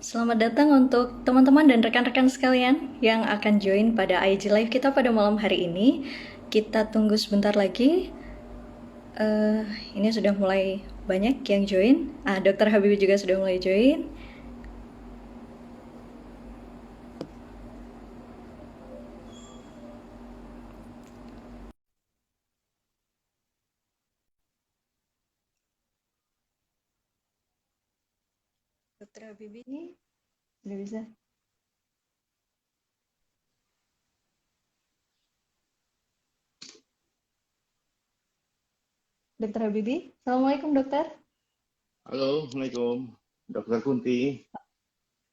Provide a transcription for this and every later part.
Selamat datang untuk teman-teman dan rekan-rekan sekalian yang akan join pada IG Live kita pada malam hari ini. Kita tunggu sebentar lagi. Eh, ini sudah mulai banyak yang join. Dokter Habibie juga sudah mulai join. Dokter Habibie, sudah bisa? Dokter Habibie, Assalamualaikum dokter. Halo, Assalamualaikum, Dokter Kunti.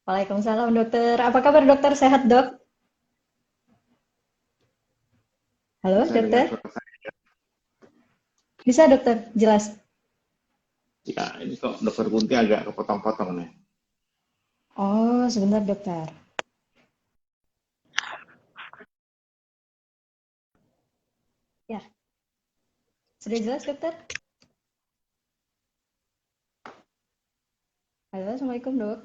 Waalaikumsalam dokter. Apa kabar dokter? Sehat dok? Halo Bisa dengar dokter? suara saya? Bisa dokter? Jelas. Ya, ini kok Dokter Kunti agak kepotong-potong nih. Oh, sebentar dokter. Ya, sudah jelas dokter? Halo, Assalamualaikum dok.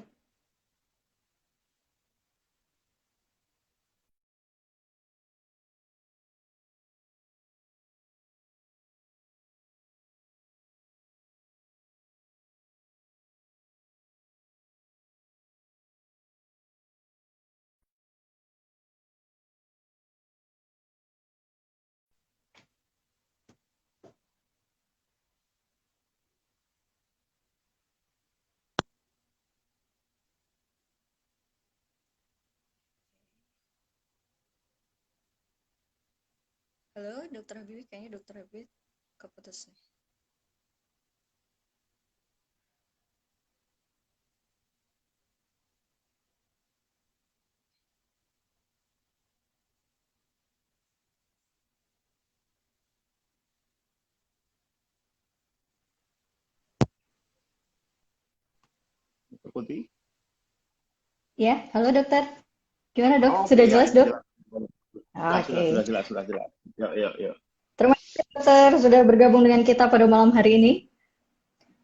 Halo, dokter Habibie. Kayaknya dokter Habibie keputus nih. Dokter Kunti? Ya, halo dokter. Gimana dok? Oh, oke Sudah ya, jelas ini dok? jelas. Oke. Sudah jelas. Yuk, yuk, yuk. Terima kasih dokter sudah bergabung dengan kita pada malam hari ini.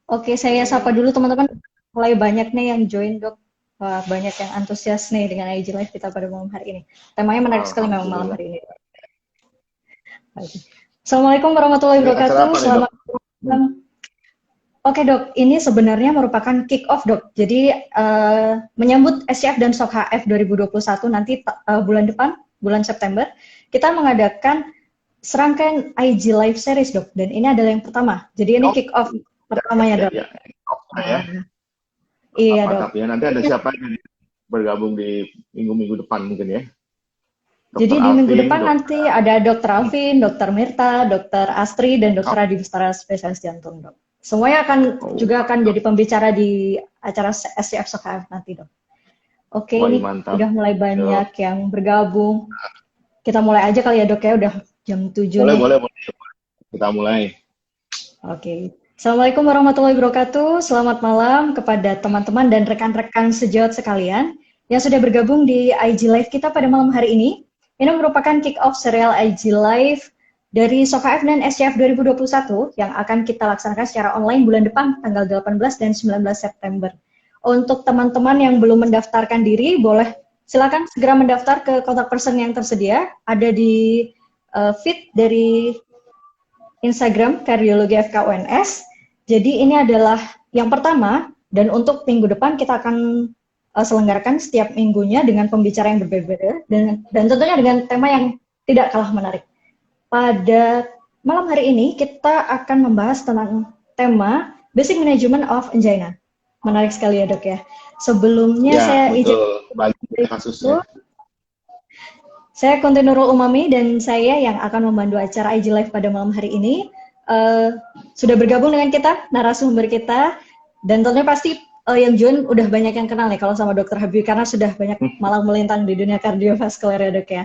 Oke, saya sapa Oke. dulu teman-teman. Mulai banyak nih yang join dok. Wah, banyak yang antusias nih dengan IG Live kita pada malam hari ini. Temanya menarik sekali memang malam Alhamdulillah. hari ini. Oke. Assalamualaikum warahmatullahi Ini acara wabarakatuh. apa nih, Dok? Selamat malam. Oke dok, ini sebenarnya merupakan kick off dok. Jadi menyambut SCF dan SOK HF 2021 nanti bulan depan, bulan September, kita mengadakan serangkaian IG Live Series dok. Dan ini adalah yang pertama. Jadi ini Oh, kick off ya, ya, pertamanya ya, dok. ya. Oke ya. Nah, iya dok. Mantap ya. Nanti ada siapa yang bergabung di minggu-minggu depan mungkin ya? Jadi Dokter di minggu Alvin, depan nanti ada Dokter Hmm. Alvin, Dokter Mirta, Dokter Astri, dan Dokter Oh, Adi Bustara spesialis jantung dok. Semuanya akan oh, juga akan jadi pembicara di acara SCF SOK HF nanti dok. Oke, wah, ini mantap. udah mulai Yuk. banyak yang bergabung. Kita mulai aja kali ya dok ya, udah jam 7 Boleh, nih. boleh, boleh. Kita mulai. Oke. Assalamualaikum warahmatullahi wabarakatuh. Selamat malam kepada teman-teman dan rekan-rekan sejawat sekalian yang sudah bergabung di IG Live kita pada malam hari ini. Ini merupakan kick-off serial IG Live dari SOKF dan SCF 2021 yang akan kita laksanakan secara online bulan depan tanggal 18 dan 19 September. Untuk teman-teman yang belum mendaftarkan diri, boleh silakan segera mendaftar ke kontak person yang tersedia. Ada di feed dari Instagram Kardiologi FKUNS. Jadi ini adalah yang pertama, dan untuk minggu depan kita akan selenggarakan setiap minggunya dengan pembicara yang berbeda dan tentunya dengan tema yang tidak kalah menarik. Pada malam hari ini kita akan membahas tentang tema Basic Management of Angina. Menarik sekali ya dok ya. Sebelumnya Ya, saya izin betul. Banyak kasusnya. saya Kunti Nurul Umami dan saya yang akan memandu acara IG Live pada malam hari ini. Sudah bergabung dengan kita, narasumber kita, dan tentunya pasti yang join udah banyak yang kenal nih kalau sama Dokter Habibie karena sudah banyak malang melintang di dunia kardiovaskular ya dok ya.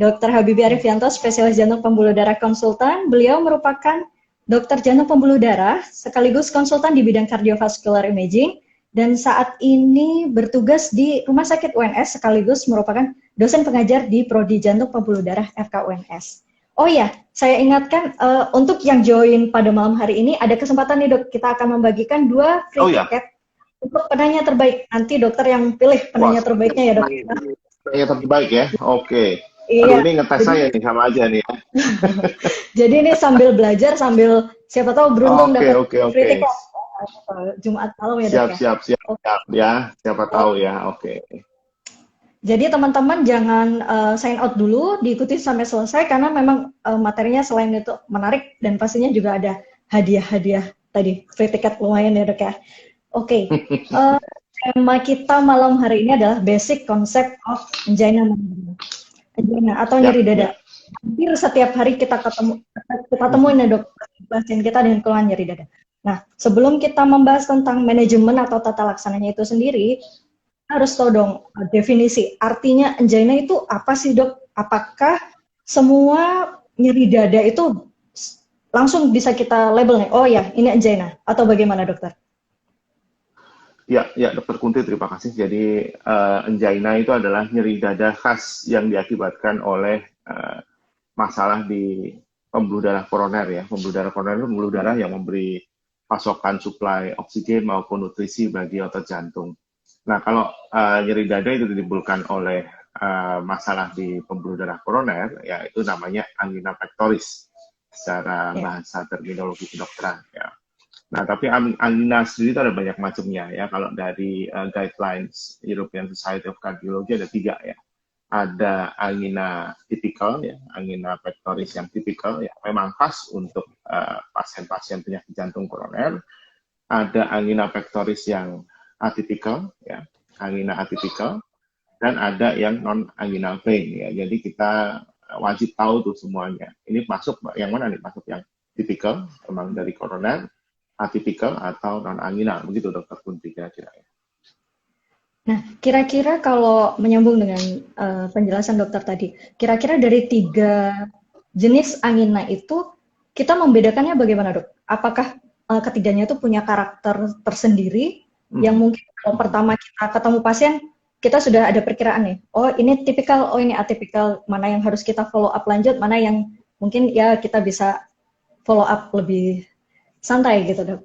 Dokter Habibie Arifianto, spesialis jantung pembuluh darah konsultan. Beliau merupakan dokter jantung pembuluh darah sekaligus konsultan di bidang kardiovaskular imaging dan saat ini bertugas di Rumah Sakit UNS sekaligus merupakan dosen pengajar di Prodi Jantung Pembuluh Darah FKUNS. Oh ya, saya ingatkan untuk yang join pada malam hari ini ada kesempatan nih dok, kita akan membagikan 2 free Oh ya, tiket untuk penanya terbaik. Nanti dokter yang pilih Wah, penanya terbaiknya ya dok. yang terbaik ya. Oke. Aduh, Iya, ini ngetes jadi saya nih sama aja nih ya. jadi ini sambil belajar sambil siapa tahu beruntung Oke, dapat oke, oke. kritik Jumat malam ya dok Siap, ya. siap, siap, Oke. siap ya. Siapa tahu ya. Oke. Jadi teman-teman jangan sign out dulu, diikuti sampai selesai karena memang materinya selain itu menarik dan pastinya juga ada hadiah-hadiah tadi, free ticket lumayan ya dok ya. Oke, eh, tema kita malam hari ini adalah basic concept of angina membrana. Angina atau Ya, nyeri dada. ya. Hampir setiap hari kita temuin ya dok, pasien kita dengan keluhan nyeri dada. Nah, sebelum kita membahas tentang manajemen atau tata laksananya itu sendiri, harus tahu dong definisi artinya angina itu apa sih dok? Apakah semua nyeri dada itu langsung bisa kita label nih? Oh ya, ini angina atau bagaimana dokter? Ya, ya, Dokter Kunti, terima kasih. Jadi, angina itu adalah nyeri dada khas yang diakibatkan oleh masalah di pembuluh darah koroner ya. Pembuluh darah koroner itu pembuluh darah yang memberi pasokan suplai oksigen maupun nutrisi bagi otot jantung. Nah, kalau nyeri dada itu ditimbulkan oleh masalah di pembuluh darah koroner, ya itu namanya angina pectoris secara Ya. bahasa terminologi kedokteran. Ya. Nah, tapi angina sendiri itu ada banyak macamnya ya. Kalau dari guidelines European Society of Cardiology ada 3 ya. Ada angina tipikal ya, angina pectoris yang tipikal ya, memang khas untuk pasien-pasien penyakit jantung koroner. Ada angina pectoris yang atipikal ya, angina atipikal, dan ada yang non anginal pain ya. Jadi kita wajib tahu tuh semuanya. Ini masuk yang mana nih? Masuk yang tipikal, memang dari koroner, atipikal atau non anginal. Begitu Dokter Kunti kira-kira ya. Nah, kira-kira kalau menyambung dengan penjelasan dokter tadi, kira-kira dari 3 jenis angina itu kita membedakannya bagaimana dok? Apakah ketiganya itu punya karakter tersendiri yang Mhm. mungkin kalau pertama kita ketemu pasien kita sudah ada perkiraan nih, oh ini tipikal, oh ini atipikal, mana yang harus kita follow up lanjut, mana yang mungkin ya kita bisa follow up lebih santai gitu dok.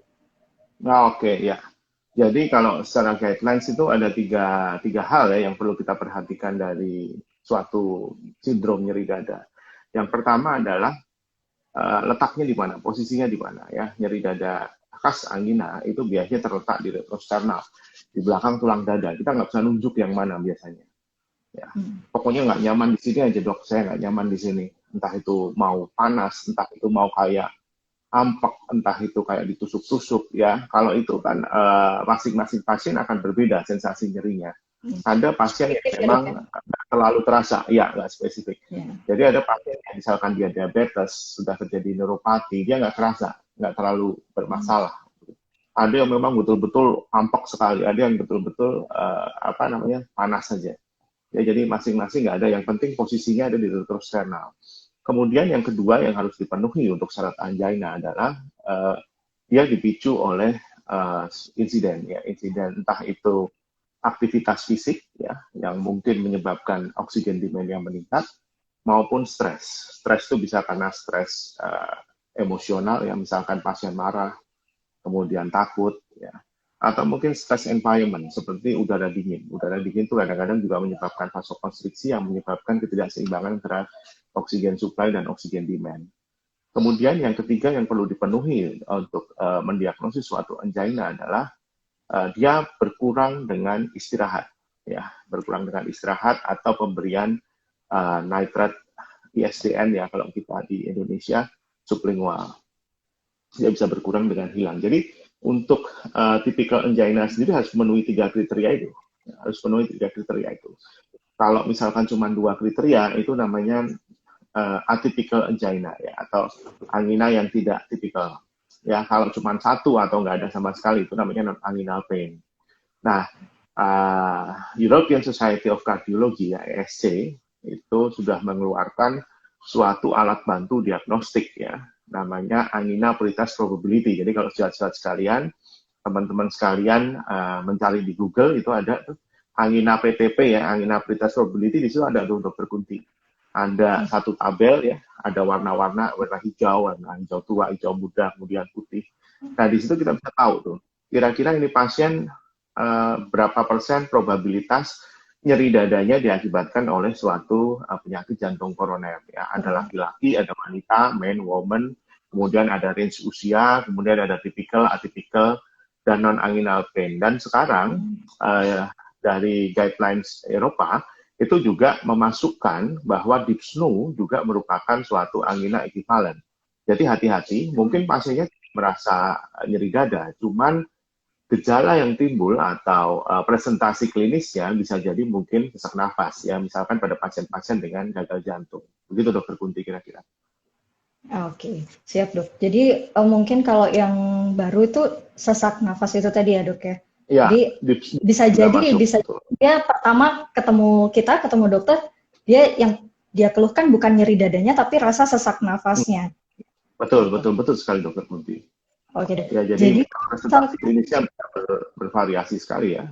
Nah, oke ya. Jadi kalau secara guidelines itu ada tiga hal ya yang perlu kita perhatikan dari suatu sindrom nyeri dada. Yang pertama adalah letaknya di mana, posisinya di mana ya. Nyeri dada khas angina itu biasanya terletak di retrosternal, di belakang tulang dada. Kita nggak bisa nunjuk yang mana biasanya. Ya, Hmm. pokoknya nggak nyaman di sini aja dok, saya nggak nyaman di sini. Entah itu mau panas, entah itu mau kayak ampak, entah itu kayak ditusuk-tusuk ya. Kalau itu kan masing-masing pasien akan berbeda sensasi nyerinya. Ada pasien yang Spesifik ya dok memang ya. nggak terlalu terasa, ya nggak spesifik. Ya. Jadi ada pasien yang misalkan dia diabetes, sudah terjadi neuropati, dia nggak terasa, nggak terlalu bermasalah. Ada yang memang betul-betul ampak sekali, ada yang betul-betul apa namanya panas saja. Ya, jadi masing-masing nggak ada. Yang penting posisinya ada di retrosternal. Kemudian yang kedua yang harus dipenuhi untuk syarat angina adalah dia dipicu oleh insiden ya, insiden entah itu aktivitas fisik ya yang mungkin menyebabkan oksigen demand yang meningkat maupun stres. Stres itu bisa karena stres emosional ya, misalkan pasien marah, kemudian takut ya, atau mungkin stress environment seperti udara dingin. Udara dingin itu kadang-kadang juga menyebabkan vasokonstriksi yang menyebabkan ketidakseimbangan antara oksigen supply dan oksigen demand. Kemudian yang ketiga yang perlu dipenuhi untuk mendiagnosis suatu angina adalah dia berkurang dengan istirahat, ya, berkurang dengan istirahat atau pemberian nitrat ISDN ya kalau kita di Indonesia sublingual. Dia bisa berkurang dengan hilang. Jadi untuk tipikal angina sendiri harus memenuhi 3 kriteria itu. Ya, harus memenuhi 3 kriteria itu. Kalau misalkan cuma 2 kriteria, itu namanya atypical angina ya, atau angina yang tidak tipikal. Ya, kalau cuma satu atau nggak ada sama sekali, itu namanya non-anginal pain. Nah, European Society of Cardiology ya, ESC itu sudah mengeluarkan suatu alat bantu diagnostik ya, namanya angina prioritas probability. Jadi kalau sahabat sekalian, teman-teman sekalian mencari di Google itu ada tuh angina PTP ya, angina prioritas probability, di situ ada tuh Dokter Kunti. Ada satu tabel ya, ada warna-warna, warna hijau tua, hijau muda, kemudian putih. Nah di situ kita bisa tahu tuh, kira-kira ini pasien berapa persen probabilitas nyeri dadanya diakibatkan oleh suatu penyakit jantung koroner. Ya, ada laki-laki, ada wanita, men, woman, kemudian ada range usia, kemudian ada typical, atypical, dan non-anginal pain. Dan sekarang dari guidelines Eropa itu juga memasukkan bahwa dyspnea juga merupakan suatu angina ekivalen. Jadi hati-hati, mungkin pasiennya merasa nyeri dada, cuman gejala yang timbul atau presentasi klinisnya bisa jadi mungkin sesak nafas, ya, misalkan pada pasien-pasien dengan gagal jantung. Begitu Dokter Kunti kira-kira. Oke, siap dok. Jadi mungkin kalau yang baru itu sesak nafas itu tadi ya dok ya. Iya, Jadi bisa jadi bisa dia pertama ketemu dokter, dia keluhkan bukan nyeri dadanya tapi rasa sesak nafasnya. Betul sekali Dokter Kunti. Oke dok. Ya, jadi presentasi klinisnya bervariasi sekali ya.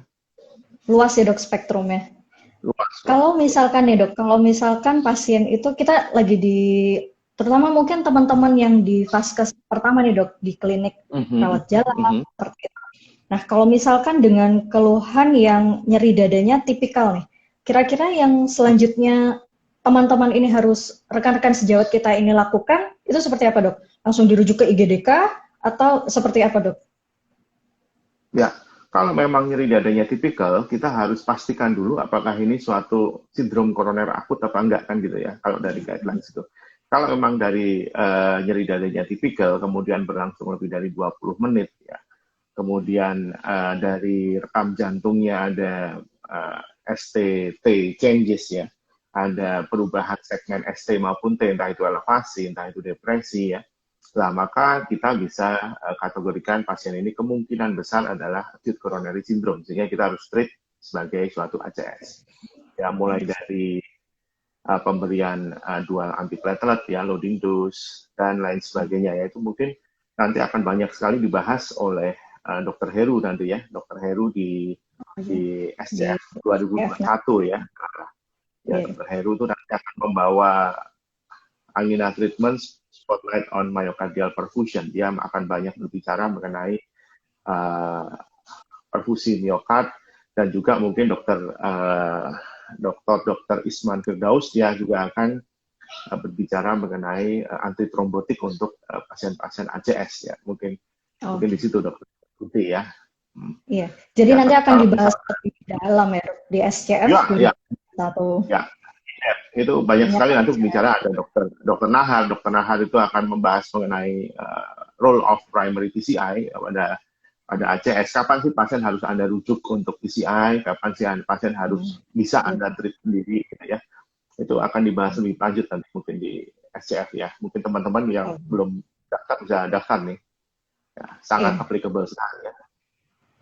Luas ya dok spektrumnya. Luas. Kalau misalkan nih dok, kalau misalkan pasien itu kita lagi terutama mungkin teman-teman yang di vaskes pertama nih dok, di klinik rawat jalan, seperti itu. Nah kalau misalkan dengan keluhan yang nyeri dadanya tipikal nih, kira-kira yang selanjutnya teman-teman ini rekan-rekan sejawat kita ini lakukan, itu seperti apa dok? Langsung dirujuk ke IGDK atau seperti apa dok? Ya, kalau memang nyeri dadanya tipikal, kita harus pastikan dulu apakah ini suatu sindrom koroner akut apa enggak kan gitu ya, kalau dari guidelines itu. Kalau memang dari nyeri dadanya tipikal, kemudian berlangsung lebih dari 20 menit ya, kemudian dari rekam jantungnya ada ST-T changes ya, ada perubahan segmen ST maupun T, entah itu elevasi, entah itu depresi ya. Nah, maka kita bisa kategorikan pasien ini kemungkinan besar adalah acute coronary syndrome, sehingga kita harus treat sebagai suatu ACS. Ya, mulai dari pemberian dual antiplatelet, ya, loading dose, dan lain sebagainya. Ya, itu mungkin nanti akan banyak sekali dibahas oleh Dr. Heru nanti ya, Dr. Heru di SCF 2021 ya. Ya, Dr. Heru itu nanti akan membawa angina treatment spotlight on myocardial perfusion. Dia akan banyak berbicara mengenai perfusi miokard, dan juga mungkin Dr. Isman Firdaus, dia juga akan berbicara mengenai antitrombotik untuk pasien-pasien ACS ya. Mungkin di situ Dr. Kunti ya. Iya. Jadi ya, nanti akan dibahas lebih dalam ya di SCF. Ya. Itu banyak sekali nanti bicara, ada Dr. Nahar. Dr. Nahar itu akan membahas mengenai role of primary PCI pada ACS. Kapan sih pasien harus Anda rujuk untuk PCI? Kapan sih pasien harus bisa Anda treat sendiri gitu ya. Itu akan dibahas lebih lanjut nanti mungkin di SCF ya. Mungkin teman-teman yang belum daftar bisa daftar nih. Ya, sangat applicable sekali ya.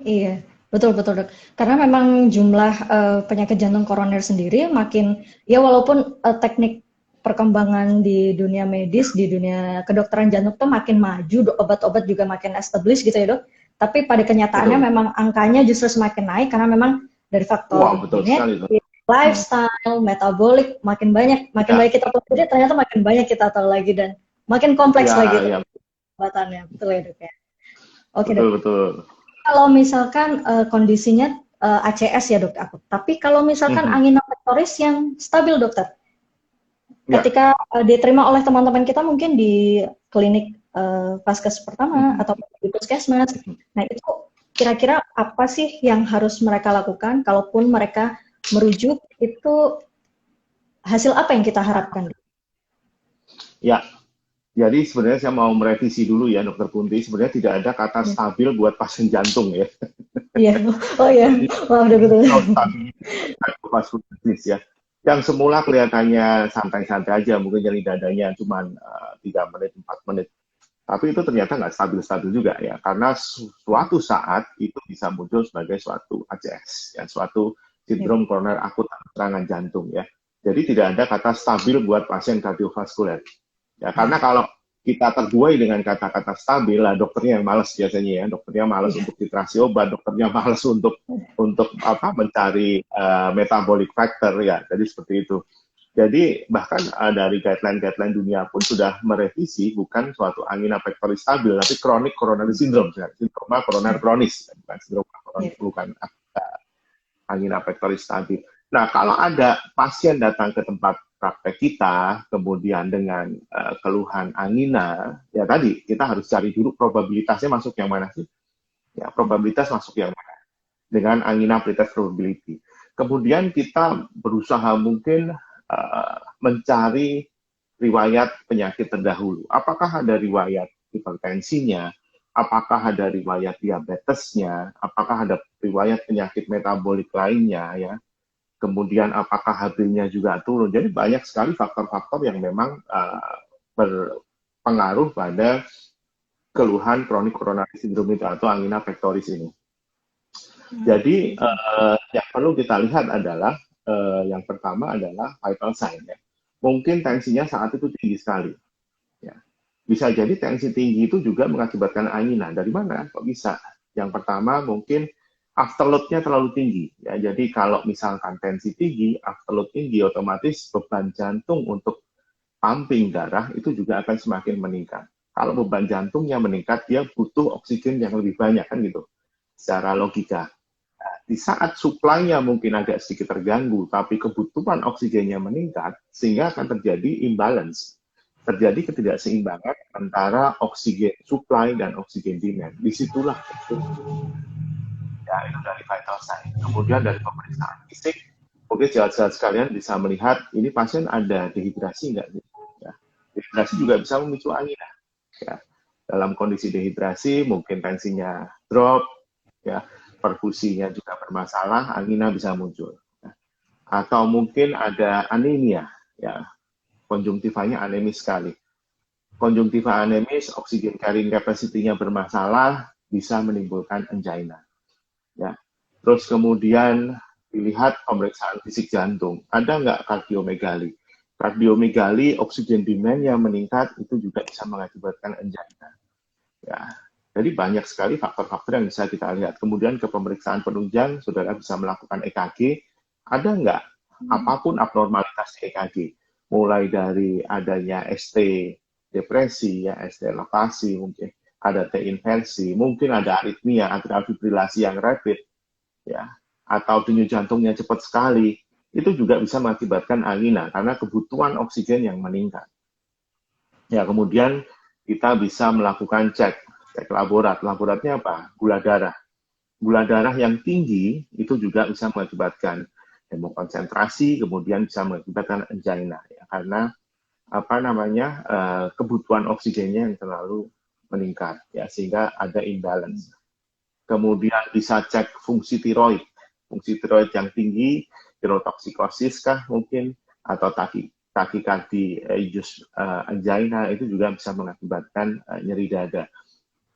Iya. Betul dok. Karena memang jumlah penyakit jantung koroner sendiri makin, ya walaupun teknik perkembangan di dunia medis, di dunia kedokteran jantung itu makin maju, obat-obat juga makin established gitu ya dok. Tapi pada kenyataannya memang angkanya justru semakin naik karena memang dari faktor genetik, lifestyle, metabolik makin banyak kita pelajari, ternyata makin banyak kita tahu lagi dan makin kompleks lagi obatannya. Betul ya dok ya. Oke dok. Betul. Kalau misalkan kondisinya ACS ya dok aku, tapi kalau misalkan angina pectoris yang stabil dokter, ketika diterima oleh teman-teman kita mungkin di klinik vaskes pertama atau di puskesmas, nah itu kira-kira apa sih yang harus mereka lakukan kalaupun mereka merujuk, itu hasil apa yang kita harapkan? Ya. Jadi sebenarnya saya mau merevisi dulu ya Dr. Kunti, sebenarnya tidak ada kata stabil buat pasien jantung ya. Iya, udah betul. Ya. Yang semula kelihatannya santai-santai aja, mungkin nyeri dadanya cuma 3 menit, 4 menit. Tapi itu ternyata nggak stabil-stabil juga ya, karena suatu saat itu bisa muncul sebagai suatu ACS, ya, suatu sindrom koroner akut serangan jantung ya. Jadi tidak ada kata stabil buat pasien kardiovaskuler. Ya, karena kalau kita terbuai dengan kata-kata stabil lah, dokternya yang malas biasanya ya, dokternya malas untuk titrasi obat, dokternya malas untuk mencari metabolic factor ya, jadi seperti itu. Jadi bahkan dari guideline dunia pun sudah merevisi bukan suatu angina pectoris stabil, tapi chronic coronary syndrome, sindroma koroner kronis, bukan sindroma bukan angina pectoris stabil. Nah, kalau ada pasien datang ke tempat praktek kita, kemudian dengan keluhan angina, ya tadi kita harus cari dulu probabilitasnya masuk yang mana sih? Ya, probabilitas masuk yang mana? Dengan angina pretest probability. Kemudian kita berusaha mungkin mencari riwayat penyakit terdahulu. Apakah ada riwayat hipertensinya? Apakah ada riwayat diabetesnya? Apakah ada riwayat penyakit metabolik lainnya? Ya, kemudian apakah HB-nya juga turun. Jadi banyak sekali faktor-faktor yang memang berpengaruh pada keluhan kronik coronary syndrome itu atau angina pectoris ini. Jadi yang perlu kita lihat adalah yang pertama adalah vital sign. Ya. Mungkin tensinya saat itu tinggi sekali. Ya. Bisa jadi tensi tinggi itu juga mengakibatkan angina. Dari mana? Kok bisa? Yang pertama mungkin afterload-nya terlalu tinggi. Ya, jadi kalau misalkan tensi tinggi, afterload tinggi, otomatis beban jantung untuk pumping darah itu juga akan semakin meningkat. Kalau beban jantungnya meningkat, dia butuh oksigen yang lebih banyak, kan gitu, secara logika. Nah, di saat supply-nya mungkin agak sedikit terganggu, tapi kebutuhan oksigennya meningkat, sehingga akan terjadi imbalance. Terjadi ketidakseimbangan antara oksigen supply dan oksigen demand. Disitulah itu. Ya, itu dari vital sign. Kemudian dari pemeriksaan fisik, mungkin sehat-sehat sekalian bisa melihat ini pasien ada dehidrasi nggak? Ya. Dehidrasi juga bisa memicu angina. Ya. Dalam kondisi dehidrasi, mungkin tensinya drop, ya, perfusinya juga bermasalah, angina bisa muncul. Ya. Atau mungkin ada anemia, ya, konjungtivanya anemis sekali. Konjungtiva anemis, oksigen carrying capacity-nya bermasalah, bisa menimbulkan angina. Ya. Terus kemudian dilihat pemeriksaan fisik jantung. Ada nggak kardiomegali? Kardiomegali, oksigen demand yang meningkat itu juga bisa mengakibatkan angina. Ya. Jadi banyak sekali faktor-faktor yang bisa kita lihat. Kemudian ke pemeriksaan penunjang, saudara bisa melakukan EKG. Ada nggak apapun abnormalitas EKG? Mulai dari adanya ST depresi, ya, ST elevasi mungkin, ada T inversi, mungkin ada aritmia, atrial fibrilasi yang rapid, ya, atau denyut jantungnya cepat sekali, itu juga bisa mengakibatkan angina karena kebutuhan oksigen yang meningkat. Ya, kemudian kita bisa melakukan cek laborat. Laboratnya apa? Gula darah. Gula darah yang tinggi itu juga bisa mengakibatkan hemokonsentrasi, kemudian bisa mengakibatkan angina, ya, karena kebutuhan oksigennya yang terlalu meningkat, ya, sehingga ada imbalance. Kemudian bisa cek fungsi tiroid yang tinggi, tirotoksikosis kah mungkin, atau takikardi angina itu juga bisa mengakibatkan nyeri dada.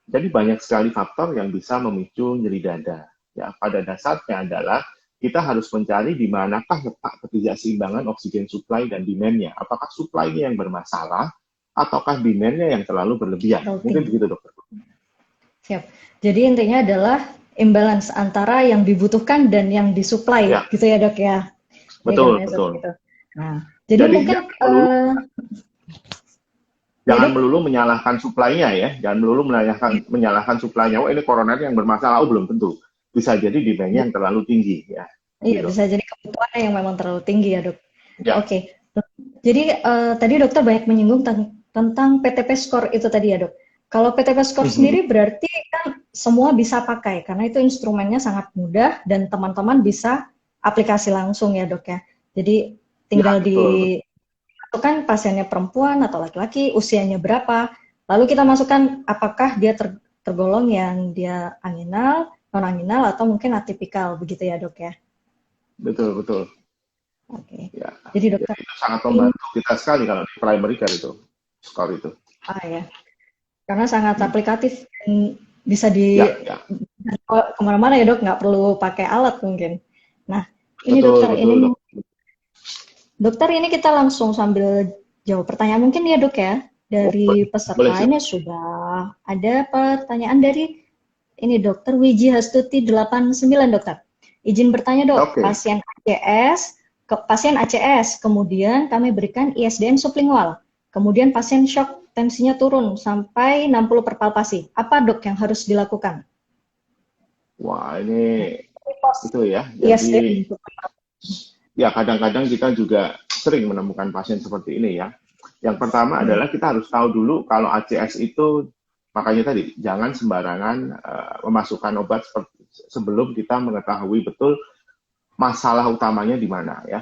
Jadi banyak sekali faktor yang bisa memicu nyeri dada. Ya, pada dasarnya adalah kita harus mencari di manakah letak ketidakseimbangan oksigen supply dan demand-nya. Apakah supply-nya yang bermasalah, ataukah demand-nya yang terlalu berlebihan. Mungkin begitu, dokter. Siap. Jadi intinya adalah imbalance antara yang dibutuhkan dan yang disuplai, ya, gitu ya, Dok, ya? Betul, betul. Gitu. Nah, jadi mungkin jangan melulu menyalahkan supply-nya, ya. Jangan melulu menyalahkan supply-nya. Oh, ini koroner yang bermasalah. Oh, belum tentu. Bisa jadi demand-nya yang terlalu tinggi, ya. Iya, gitu. Bisa jadi kebutuhannya yang memang terlalu tinggi, ya, Dok. Ya. Oke. Jadi tadi dokter banyak menyinggung tentang PTP score itu tadi, ya, Dok. Kalau PTP score sendiri berarti kan semua bisa pakai karena itu instrumennya sangat mudah dan teman-teman bisa aplikasi langsung, ya, Dok, ya. Jadi tinggal kan pasiennya perempuan atau laki-laki, usianya berapa, lalu kita masukkan apakah dia tergolong yang dia anginal, non-anginal, atau mungkin atipikal, begitu ya, Dok, ya? Betul, betul. Oke. Ya. Jadi dokter, itu sangat membantu kita sekali kalau di primary care itu, skor itu. Ya, karena sangat aplikatif dan bisa kemana-mana, ya, Dok, nggak perlu pakai alat mungkin. Nah, ini dokter, Dokter, ini kita langsung sambil jawab pertanyaan mungkin, ya, Dok, ya, dari peserta. Ini sudah ada pertanyaan dari ini Dokter Wiji Hastuti 89, Dokter. Izin bertanya, Dok. Pasien ACS, kemudian kami berikan ISDN sublingual. Kemudian pasien shock, tensinya turun sampai 60 per palpasi. Apa, Dok, yang harus dilakukan? Wah, ini itu ya. ISDN. Jadi ya kadang-kadang kita juga sering menemukan pasien seperti ini ya. Yang pertama Iya. adalah kita harus tahu dulu kalau ACS itu, makanya tadi jangan sembarangan memasukkan obat sebelum kita mengetahui betul masalah utamanya di mana ya.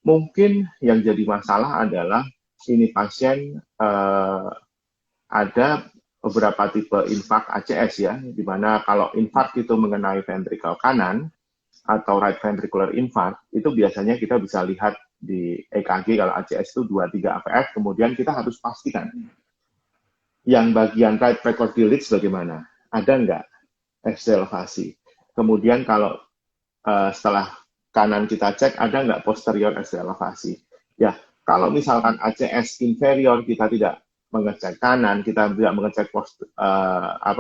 Mungkin yang jadi masalah adalah ini pasien ada beberapa tipe infark ACS ya, di mana kalau infark itu mengenai ventrikel kanan atau right ventricular infarct, itu biasanya kita bisa lihat di EKG kalau ACS itu 2-3 AVF, kemudian kita harus pastikan yang bagian right precordialis bagaimana, ada nggak ST elevasi. Kemudian kalau setelah kanan kita cek, ada nggak posterior ST elevasi. Ya, kalau misalkan ACS inferior kita tidak mengecek kanan, kita tidak mengecek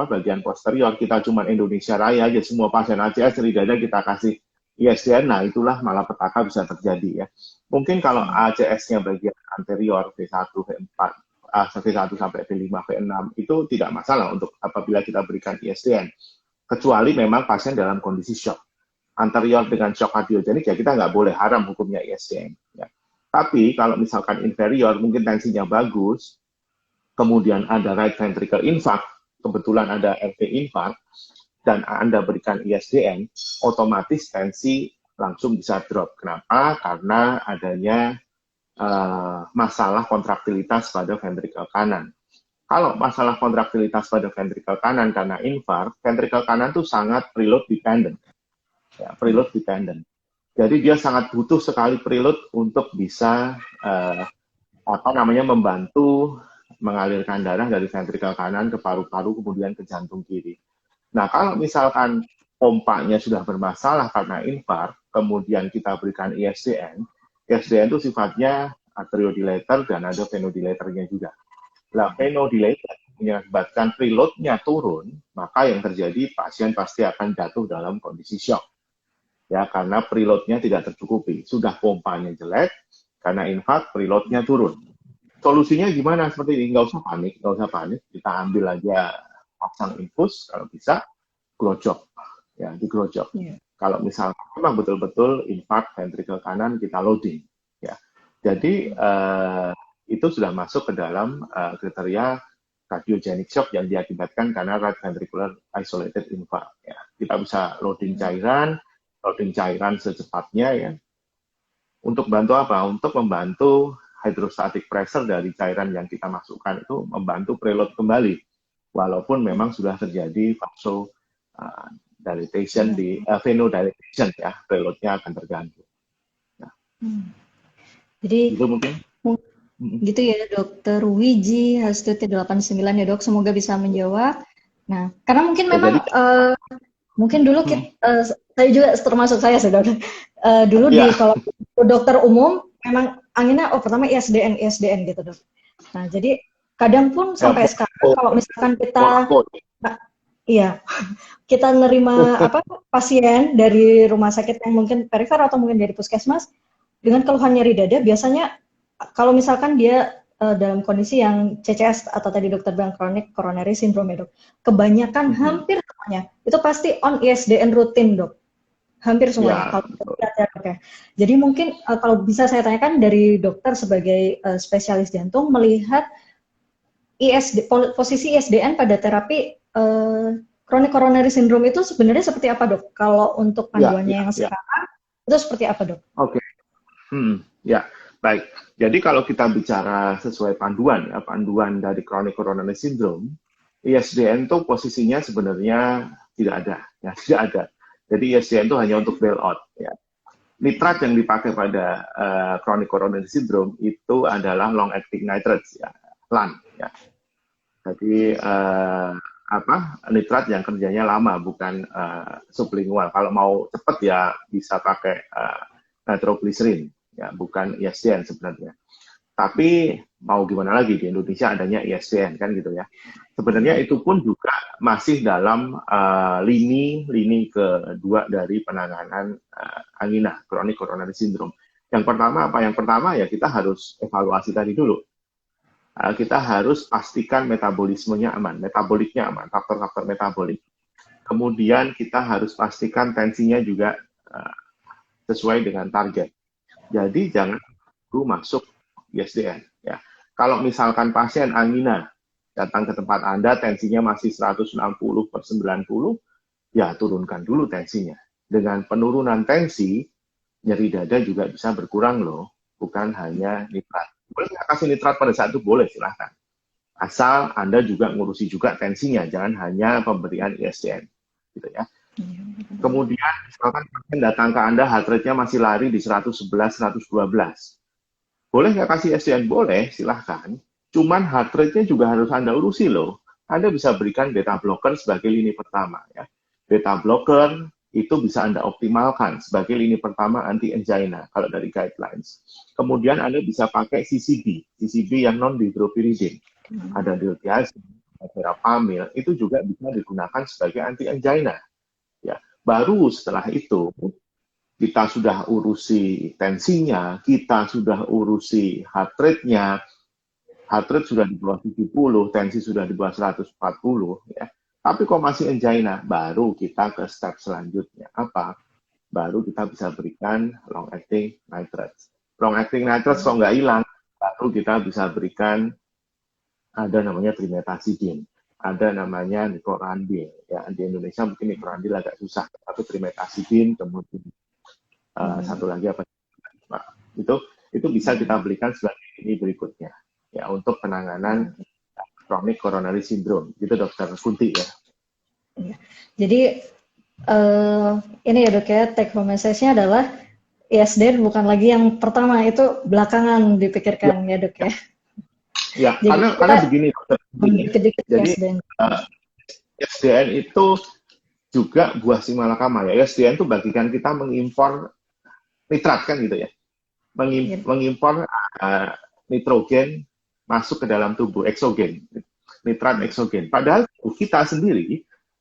bagian posterior, kita cuma Indonesia Raya aja, semua pasien ACS dada kita kasih ISDN, nah itulah malapetaka bisa terjadi ya. Mungkin kalau ACS-nya bagian anterior V1, V4, V1 sampai V5, V6 itu tidak masalah untuk apabila kita berikan ISDN, kecuali memang pasien dalam kondisi shock. Anterior dengan shock kardiogenik ya kita nggak boleh, haram hukumnya ISDN. Ya. Tapi kalau misalkan inferior, mungkin tensinya bagus, kemudian ada right ventricle infarct, kebetulan ada RV infarct, dan Anda berikan ISDN, otomatis tensi langsung bisa drop. Kenapa? Karena adanya masalah kontraktilitas pada ventricle kanan. Kalau masalah kontraktilitas pada ventricle kanan karena infark, ventricle kanan itu sangat preload dependent. Ya, preload dependent. Jadi dia sangat butuh sekali preload untuk bisa membantu mengalirkan darah dari ventrikel kanan ke paru-paru kemudian ke jantung kiri. Nah, kalau misalkan pompanya sudah bermasalah karena infark, kemudian kita berikan ISDN, ISDN itu sifatnya arteriodilator dan ada venodilatornya juga. Nah, venodilator menyebabkan preloadnya turun, maka yang terjadi pasien pasti akan jatuh dalam kondisi shock. Ya, karena preloadnya tidak tercukupi. Sudah pompanya jelek, karena infark preloadnya turun. Solusinya gimana seperti ini? Nggak usah panik. Kita ambil aja pasang infus, kalau bisa, glojok. Ya, diglojok. Yeah. Kalau misalnya memang betul-betul infark ventricle kanan, kita loading. Ya. Jadi, itu sudah masuk ke dalam kriteria cardiogenic shock yang diakibatkan karena right ventricular isolated infarct. Ya. Kita bisa loading cairan secepatnya ya. Untuk bantu apa? Untuk membantu hydrostatic pressure dari cairan yang kita masukkan itu membantu preload kembali, walaupun memang sudah terjadi vasodilatation di venodilatation ya, preloadnya akan terganggu. Nah. Jadi itu mungkin gitu ya Dokter Wiji Hastuti 89 ya Dok, semoga bisa menjawab. Nah, karena mungkin memang mungkin dulu saya juga termasuk saya sih Dok. Dulu di kalau dokter umum memang anginnya pertama ISDN gitu Dok. Nah, jadi kadang pun sampai sekarang kalau misalkan kita nerima pasien dari rumah sakit yang mungkin perifer atau mungkin dari puskesmas dengan keluhan nyeri dada, biasanya kalau misalkan dia dalam kondisi yang CCS atau tadi dokter bilang chronic coronary syndrome ya Dok, kebanyakan hampir semuanya itu pasti on ISDN rutin Dok. Hampir semuanya. Jadi mungkin kalau bisa saya tanyakan dari dokter sebagai spesialis jantung melihat posisi ISDN pada terapi chronic coronary syndrome itu sebenarnya seperti apa Dok? Kalau untuk panduannya yang sekarang itu seperti apa Dok? Oke. Ya, baik. Jadi kalau kita bicara sesuai panduan dari chronic coronary syndrome, ISDN itu posisinya sebenarnya tidak ada. Jadi ISDN itu hanya untuk bailout. Ya. Nitrat yang dipakai pada chronic coronary syndrome itu adalah long acting nitrates, ya, LAN. Ya. Jadi nitrat yang kerjanya lama, bukan sublingual. Kalau mau cepat ya bisa pakai nitroglycerin, ya, bukan ISDN sebenarnya. Tapi mau gimana lagi, di Indonesia adanya ISDN kan gitu ya. Sebenarnya itu pun juga masih dalam lini kedua dari penanganan angina chronic coronary syndrome. Yang pertama apa? Yang pertama ya kita harus evaluasi tadi dulu. Kita harus pastikan metabolismenya aman, metaboliknya aman, faktor-faktor metabolik. Kemudian kita harus pastikan tensinya juga sesuai dengan target. Jadi jangan dulu masuk ISDN. Ya. Kalau misalkan pasien angina datang ke tempat Anda, tensinya masih 160/90, ya turunkan dulu tensinya. Dengan penurunan tensi, nyeri dada juga bisa berkurang loh, bukan hanya nitrat. Boleh nggak kasih nitrat pada saat itu? Boleh, silahkan. Asal Anda juga ngurusi juga tensinya, jangan hanya pemberian ISDN. Gitu ya. Kemudian, misalkan pasien datang ke Anda, heart rate-nya masih lari di 111, 112. Boleh nggak kasih ISDN? Boleh, silahkan. Cuman heart rate-nya juga harus Anda urusi loh. Anda bisa berikan beta blocker sebagai lini pertama. Ya. Beta blocker itu bisa Anda optimalkan sebagai lini pertama anti-angina kalau dari guidelines. Kemudian Anda bisa pakai CCB yang non-dihydropyridine. Ada diltiazem, ada verapamil, itu juga bisa digunakan sebagai anti-angina. Ya. Baru setelah itu, kita sudah urusi tensinya, kita sudah urusi heart rate-nya, heart rate sudah di bawah 70, tensi sudah di bawah 140, ya. Tapi kok masih angina, baru kita ke step selanjutnya. Apa? Baru kita bisa berikan long-acting nitrates. Long-acting nitrates kok nggak hilang, baru kita bisa berikan, ada namanya trimetazidin, ada namanya nicorandil. Ya, di Indonesia mungkin nicorandil agak susah, tapi trimetazidin, kemudian satu lagi apa? Nah, itu bisa kita berikan sebagai ini berikutnya, ya, untuk penanganan chronic coronary syndrome, gitu Dokter Kunti ya. Jadi ini ya Dok ya, take home message-nya adalah ISDN bukan lagi yang pertama, itu belakangan dipikirkan ya Dok ya. Ya, karena begini Dokter. Jadi ISDN itu juga buah si malakama ya. ISDN itu bagikan kita mengimpor nitrat kan gitu ya. Mengimpor nitrogen masuk ke dalam tubuh, eksogen, nitrat eksogen. Padahal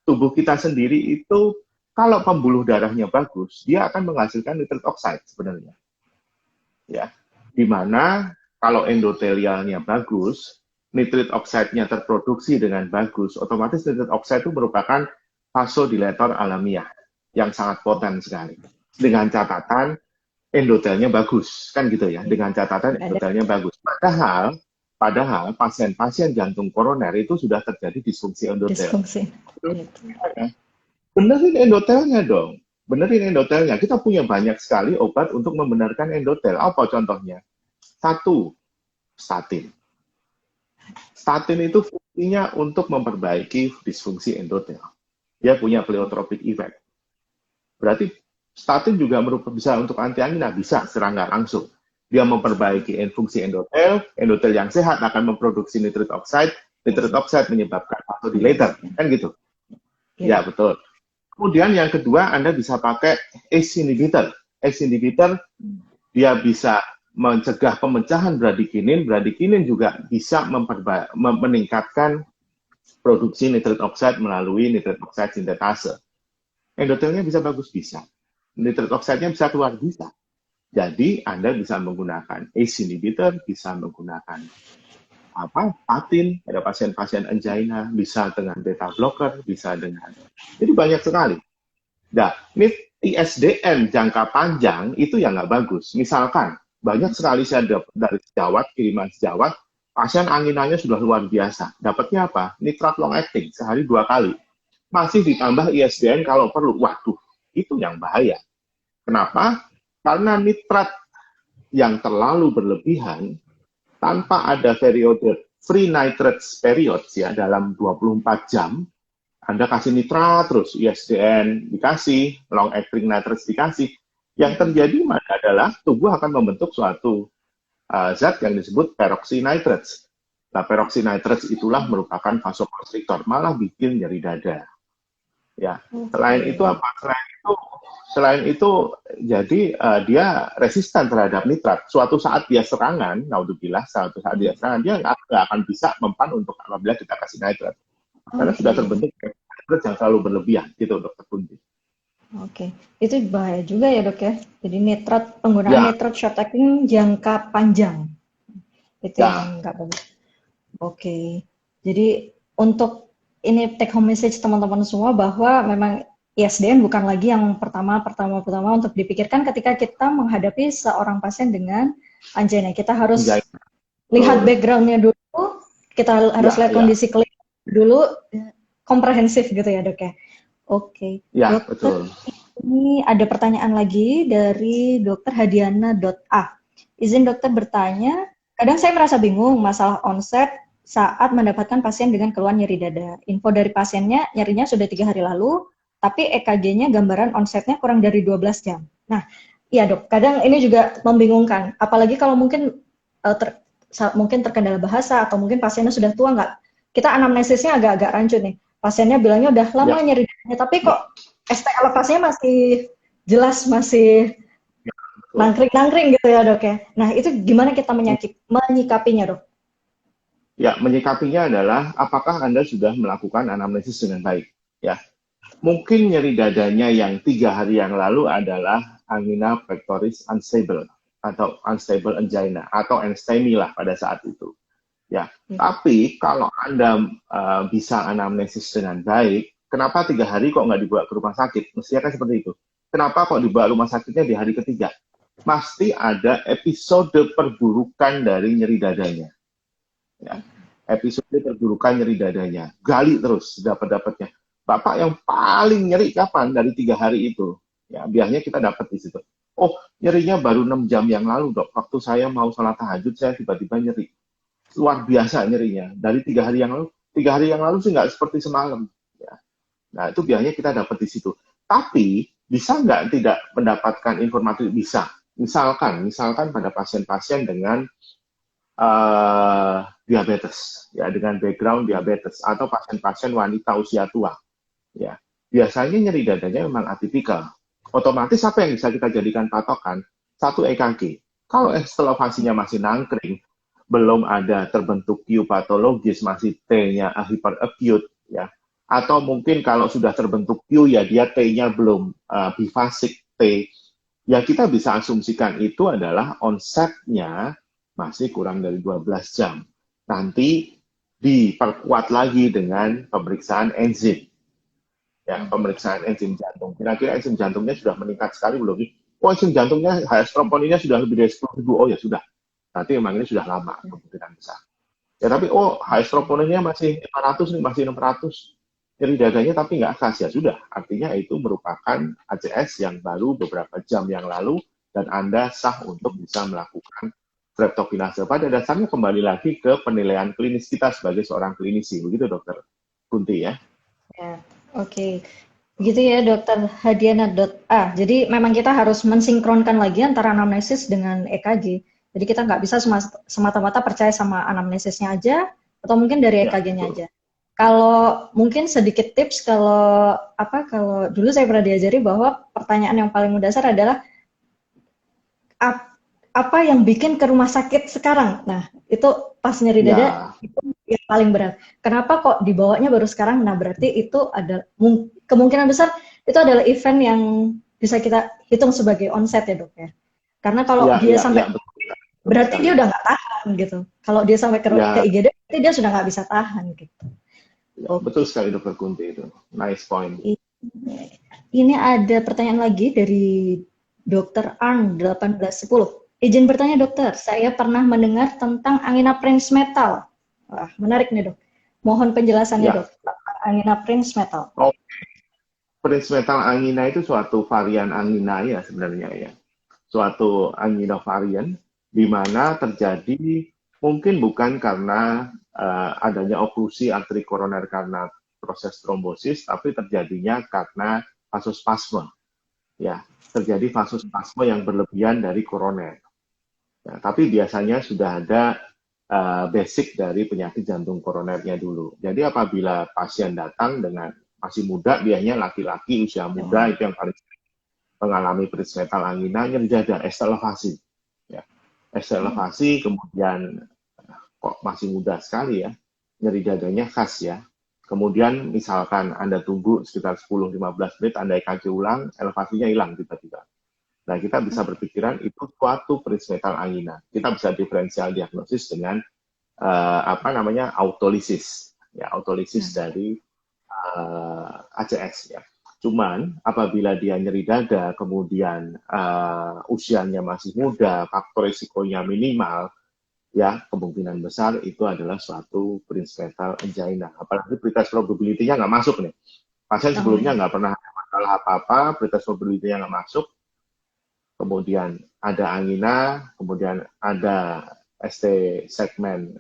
tubuh kita sendiri itu kalau pembuluh darahnya bagus, dia akan menghasilkan nitrit oxide sebenarnya. Ya, dimana kalau endotelialnya bagus, nitrit oxide-nya terproduksi dengan bagus, otomatis nitrit oxide itu merupakan vasodilator alamiah yang sangat poten sekali. Dengan catatan endotelnya bagus, kan gitu ya, dengan catatan endotelnya bagus. Padahal pasien-pasien jantung koroner itu sudah terjadi disfungsi endotel. Benerin endotelnya dong. Benerin endotelnya. Kita punya banyak sekali obat untuk membenarkan endotel. Apa contohnya? 1, statin. Statin itu fungsinya untuk memperbaiki disfungsi endotel. Dia punya pleiotropic effect. Berarti statin juga bisa untuk anti-angina, bisa secara nggak langsung. Dia memperbaiki fungsi endotel yang sehat akan memproduksi nitrit oxide menyebabkan vasodilator, kan gitu. Ya, betul. Kemudian yang kedua, Anda bisa pakai ACE inhibitor. ACE inhibitor, dia bisa mencegah pemecahan bradikinin. Bradikinin juga bisa meningkatkan produksi nitrit oxide melalui nitrit oxide sintetase. Endotelnya bisa bagus, bisa. Nitrit oxide-nya bisa keluar, bisa. Jadi, Anda bisa menggunakan ACE inhibitor, bisa menggunakan statin pada pasien-pasien angina, bisa dengan beta blocker, bisa dengan. Jadi banyak sekali. Nah, ini ISDN jangka panjang itu yang nggak bagus. Misalkan, banyak sekali saya dari sejawat, kiriman sejawat, pasien anginanya sudah luar biasa. Dapatnya apa? Nitrat long acting, sehari 2 kali. Masih ditambah ISDN kalau perlu. Waduh, itu yang bahaya. Kenapa? Karena nitrat yang terlalu berlebihan, tanpa ada periode free nitrates periods ya, dalam 24 jam, Anda kasih nitrat terus, ISDN dikasih, long acting nitrates dikasih, yang terjadi adalah tubuh akan membentuk suatu zat yang disebut peroxynitrates. Nah, peroxynitrates itulah merupakan vasoconstrictor, malah bikin nyeri dada. Ya, selain itu apa? Selain itu jadi dia resisten terhadap nitrat. Suatu saat dia serangan, naudzubillah, dia nggak akan bisa mempan untuk apabila kita kasih nitrat. Karena sudah terbentuk nitrat yang selalu berlebihan, gitu Dokter Kunti. Oke, itu bahaya juga ya Dok ya. Jadi penggunaan nitrat short acting jangka panjang. Itu yang nggak bagus. Oke, jadi untuk ini take home message teman-teman semua bahwa memang ISDN bukan lagi yang pertama untuk dipikirkan ketika kita menghadapi seorang pasien dengan angina. Kita harus lihat background-nya dulu, kita harus lihat kondisi klinik dulu, komprehensif gitu ya dok ya. Oke. Ya, dokter, betul. Ini ada pertanyaan lagi dari dokter Hadiana.a. Izin dokter bertanya, kadang saya merasa bingung masalah onset saat mendapatkan pasien dengan keluhan nyeri dada. Info dari pasiennya, nyerinya sudah 3 hari lalu, tapi EKG-nya gambaran onsetnya kurang dari 12 jam. Nah, iya dok, kadang ini juga membingungkan. Apalagi kalau mungkin mungkin terkendala bahasa atau mungkin pasiennya sudah tua, kita anamnesisnya agak-agak rancu nih. Pasiennya bilangnya udah lama nyeri dadanya, tapi kok ST elevasinya masih jelas, masih nangkring-nangkring gitu ya dok ya. Nah, itu gimana kita menyikapinya dok? Ya, menyikapinya adalah apakah Anda sudah melakukan anamnesis dengan baik. Ya, mungkin nyeri dadanya yang 3 hari yang lalu adalah angina pectoris unstable atau unstable angina atau NSTEMI lah pada saat itu. Ya, tapi kalau Anda bisa anamnesis dengan baik, kenapa 3 hari kok nggak dibawa ke rumah sakit? Mestinya kan seperti itu. Kenapa kok dibawa rumah sakitnya di hari ketiga? Pasti ada episode perburukan dari nyeri dadanya. Ya, episode perburukan nyeri dadanya. Gali terus dapat-dapatnya. Bapak yang paling nyeri kapan dari 3 hari itu? Ya, biasanya kita dapat di situ. Oh, nyerinya baru 6 jam yang lalu dok. Waktu saya mau sholat tahajud, saya tiba-tiba nyeri. Luar biasa nyerinya. Dari 3 hari yang lalu. 3 hari yang lalu sih nggak seperti semalam. Ya. Nah, itu biasanya kita dapat di situ. Tapi, bisa nggak tidak mendapatkan informasi? Bisa. Misalkan pada pasien-pasien dengan diabetes, ya, dengan background diabetes, atau pasien-pasien wanita usia tua, ya, biasanya nyeri dadanya memang atipikal. Otomatis apa yang bisa kita jadikan patokan? Satu EKG. Kalau elevasinya masih nangkring, belum ada terbentuk Q patologis, masih T-nya hyperacute, ya, atau mungkin kalau sudah terbentuk Q, ya dia T-nya belum bifasik T, ya kita bisa asumsikan itu adalah onsetnya masih kurang dari 12 jam. Nanti diperkuat lagi dengan pemeriksaan enzim. Ya, pemeriksaan enzim jantung. Kira-kira enzim jantungnya sudah meningkat sekali belum? Oh, enzim jantungnya, HS troponinnya sudah lebih dari 10.000. Oh ya sudah. Nanti memang ini sudah lama, kemungkinan besar. Ya tapi, oh, HS troponinnya masih 500 nih, masih 600. Nyeri dadanya tapi nggak khas, ya sudah. Artinya itu merupakan ACS yang baru beberapa jam yang lalu, dan Anda sah untuk bisa melakukan streptokinase. Pada dasarnya kembali lagi ke penilaian klinis kita sebagai seorang klinisi. Begitu dokter Kunti ya. Ya, oke. Gitu ya dokter Hadiana.a. Jadi memang kita harus mensinkronkan lagi antara anamnesis dengan EKG. Jadi kita nggak bisa semata-mata percaya sama anamnesisnya aja, atau mungkin dari EKG-nya aja. Kalau mungkin sedikit tips, kalau dulu saya pernah diajari bahwa pertanyaan yang paling mendasar adalah apa yang bikin ke rumah sakit sekarang? Nah, itu pas nyeri dada itu yang paling berat. Kenapa kok dibawanya baru sekarang? Nah, berarti itu ada kemungkinan besar itu adalah event yang bisa kita hitung sebagai onset ya dok ya. Karena kalau dia sampai berarti dia udah nggak tahan gitu. Kalau dia sampai ke IGD, berarti dia sudah nggak bisa tahan gitu. Ya, betul sekali dokter Kunti itu. Nice point. Ini ada pertanyaan lagi dari Dr. Arn 1810. Izin bertanya dokter, saya pernah mendengar tentang angina Prince metal. Wah, menarik nih dok. Mohon penjelasannya dok, angina Prince metal. Oh, Prince metal angina itu suatu varian angina ya sebenarnya ya. Suatu angina varian di mana terjadi mungkin bukan karena adanya oklusi arteri koroner karena proses trombosis, tapi terjadinya karena vasospasme. Ya, terjadi vasospasme yang berlebihan dari koroner. Ya, tapi biasanya sudah ada basic dari penyakit jantung koronernya dulu. Jadi apabila pasien datang dengan masih muda, biasanya laki-laki usia muda itu yang paling mengalami Prince metal angina, nyeri dada, elevasi. Ya, elevasi, kemudian kok masih muda sekali ya, nyeri dadanya khas ya. Kemudian misalkan Anda tunggu sekitar 10-15 menit, Anda EKG ulang, elevasinya hilang tiba-tiba. Nah, kita bisa berpikiran itu suatu Prince metal angina. Kita bisa diferensial diagnosis dengan autolisis. Ya, autolisis dari ACS ya. Cuman apabila dia nyeri dada, kemudian usianya masih muda, faktor risikonya minimal, ya kemungkinan besar itu adalah suatu princeps angina. Apalagi pretest probability-nya nggak masuk nih. Pasien sebelumnya nggak pernah ada masalah apa-apa, pretest probability-nya nggak masuk, kemudian ada angina, kemudian ada ST segmen,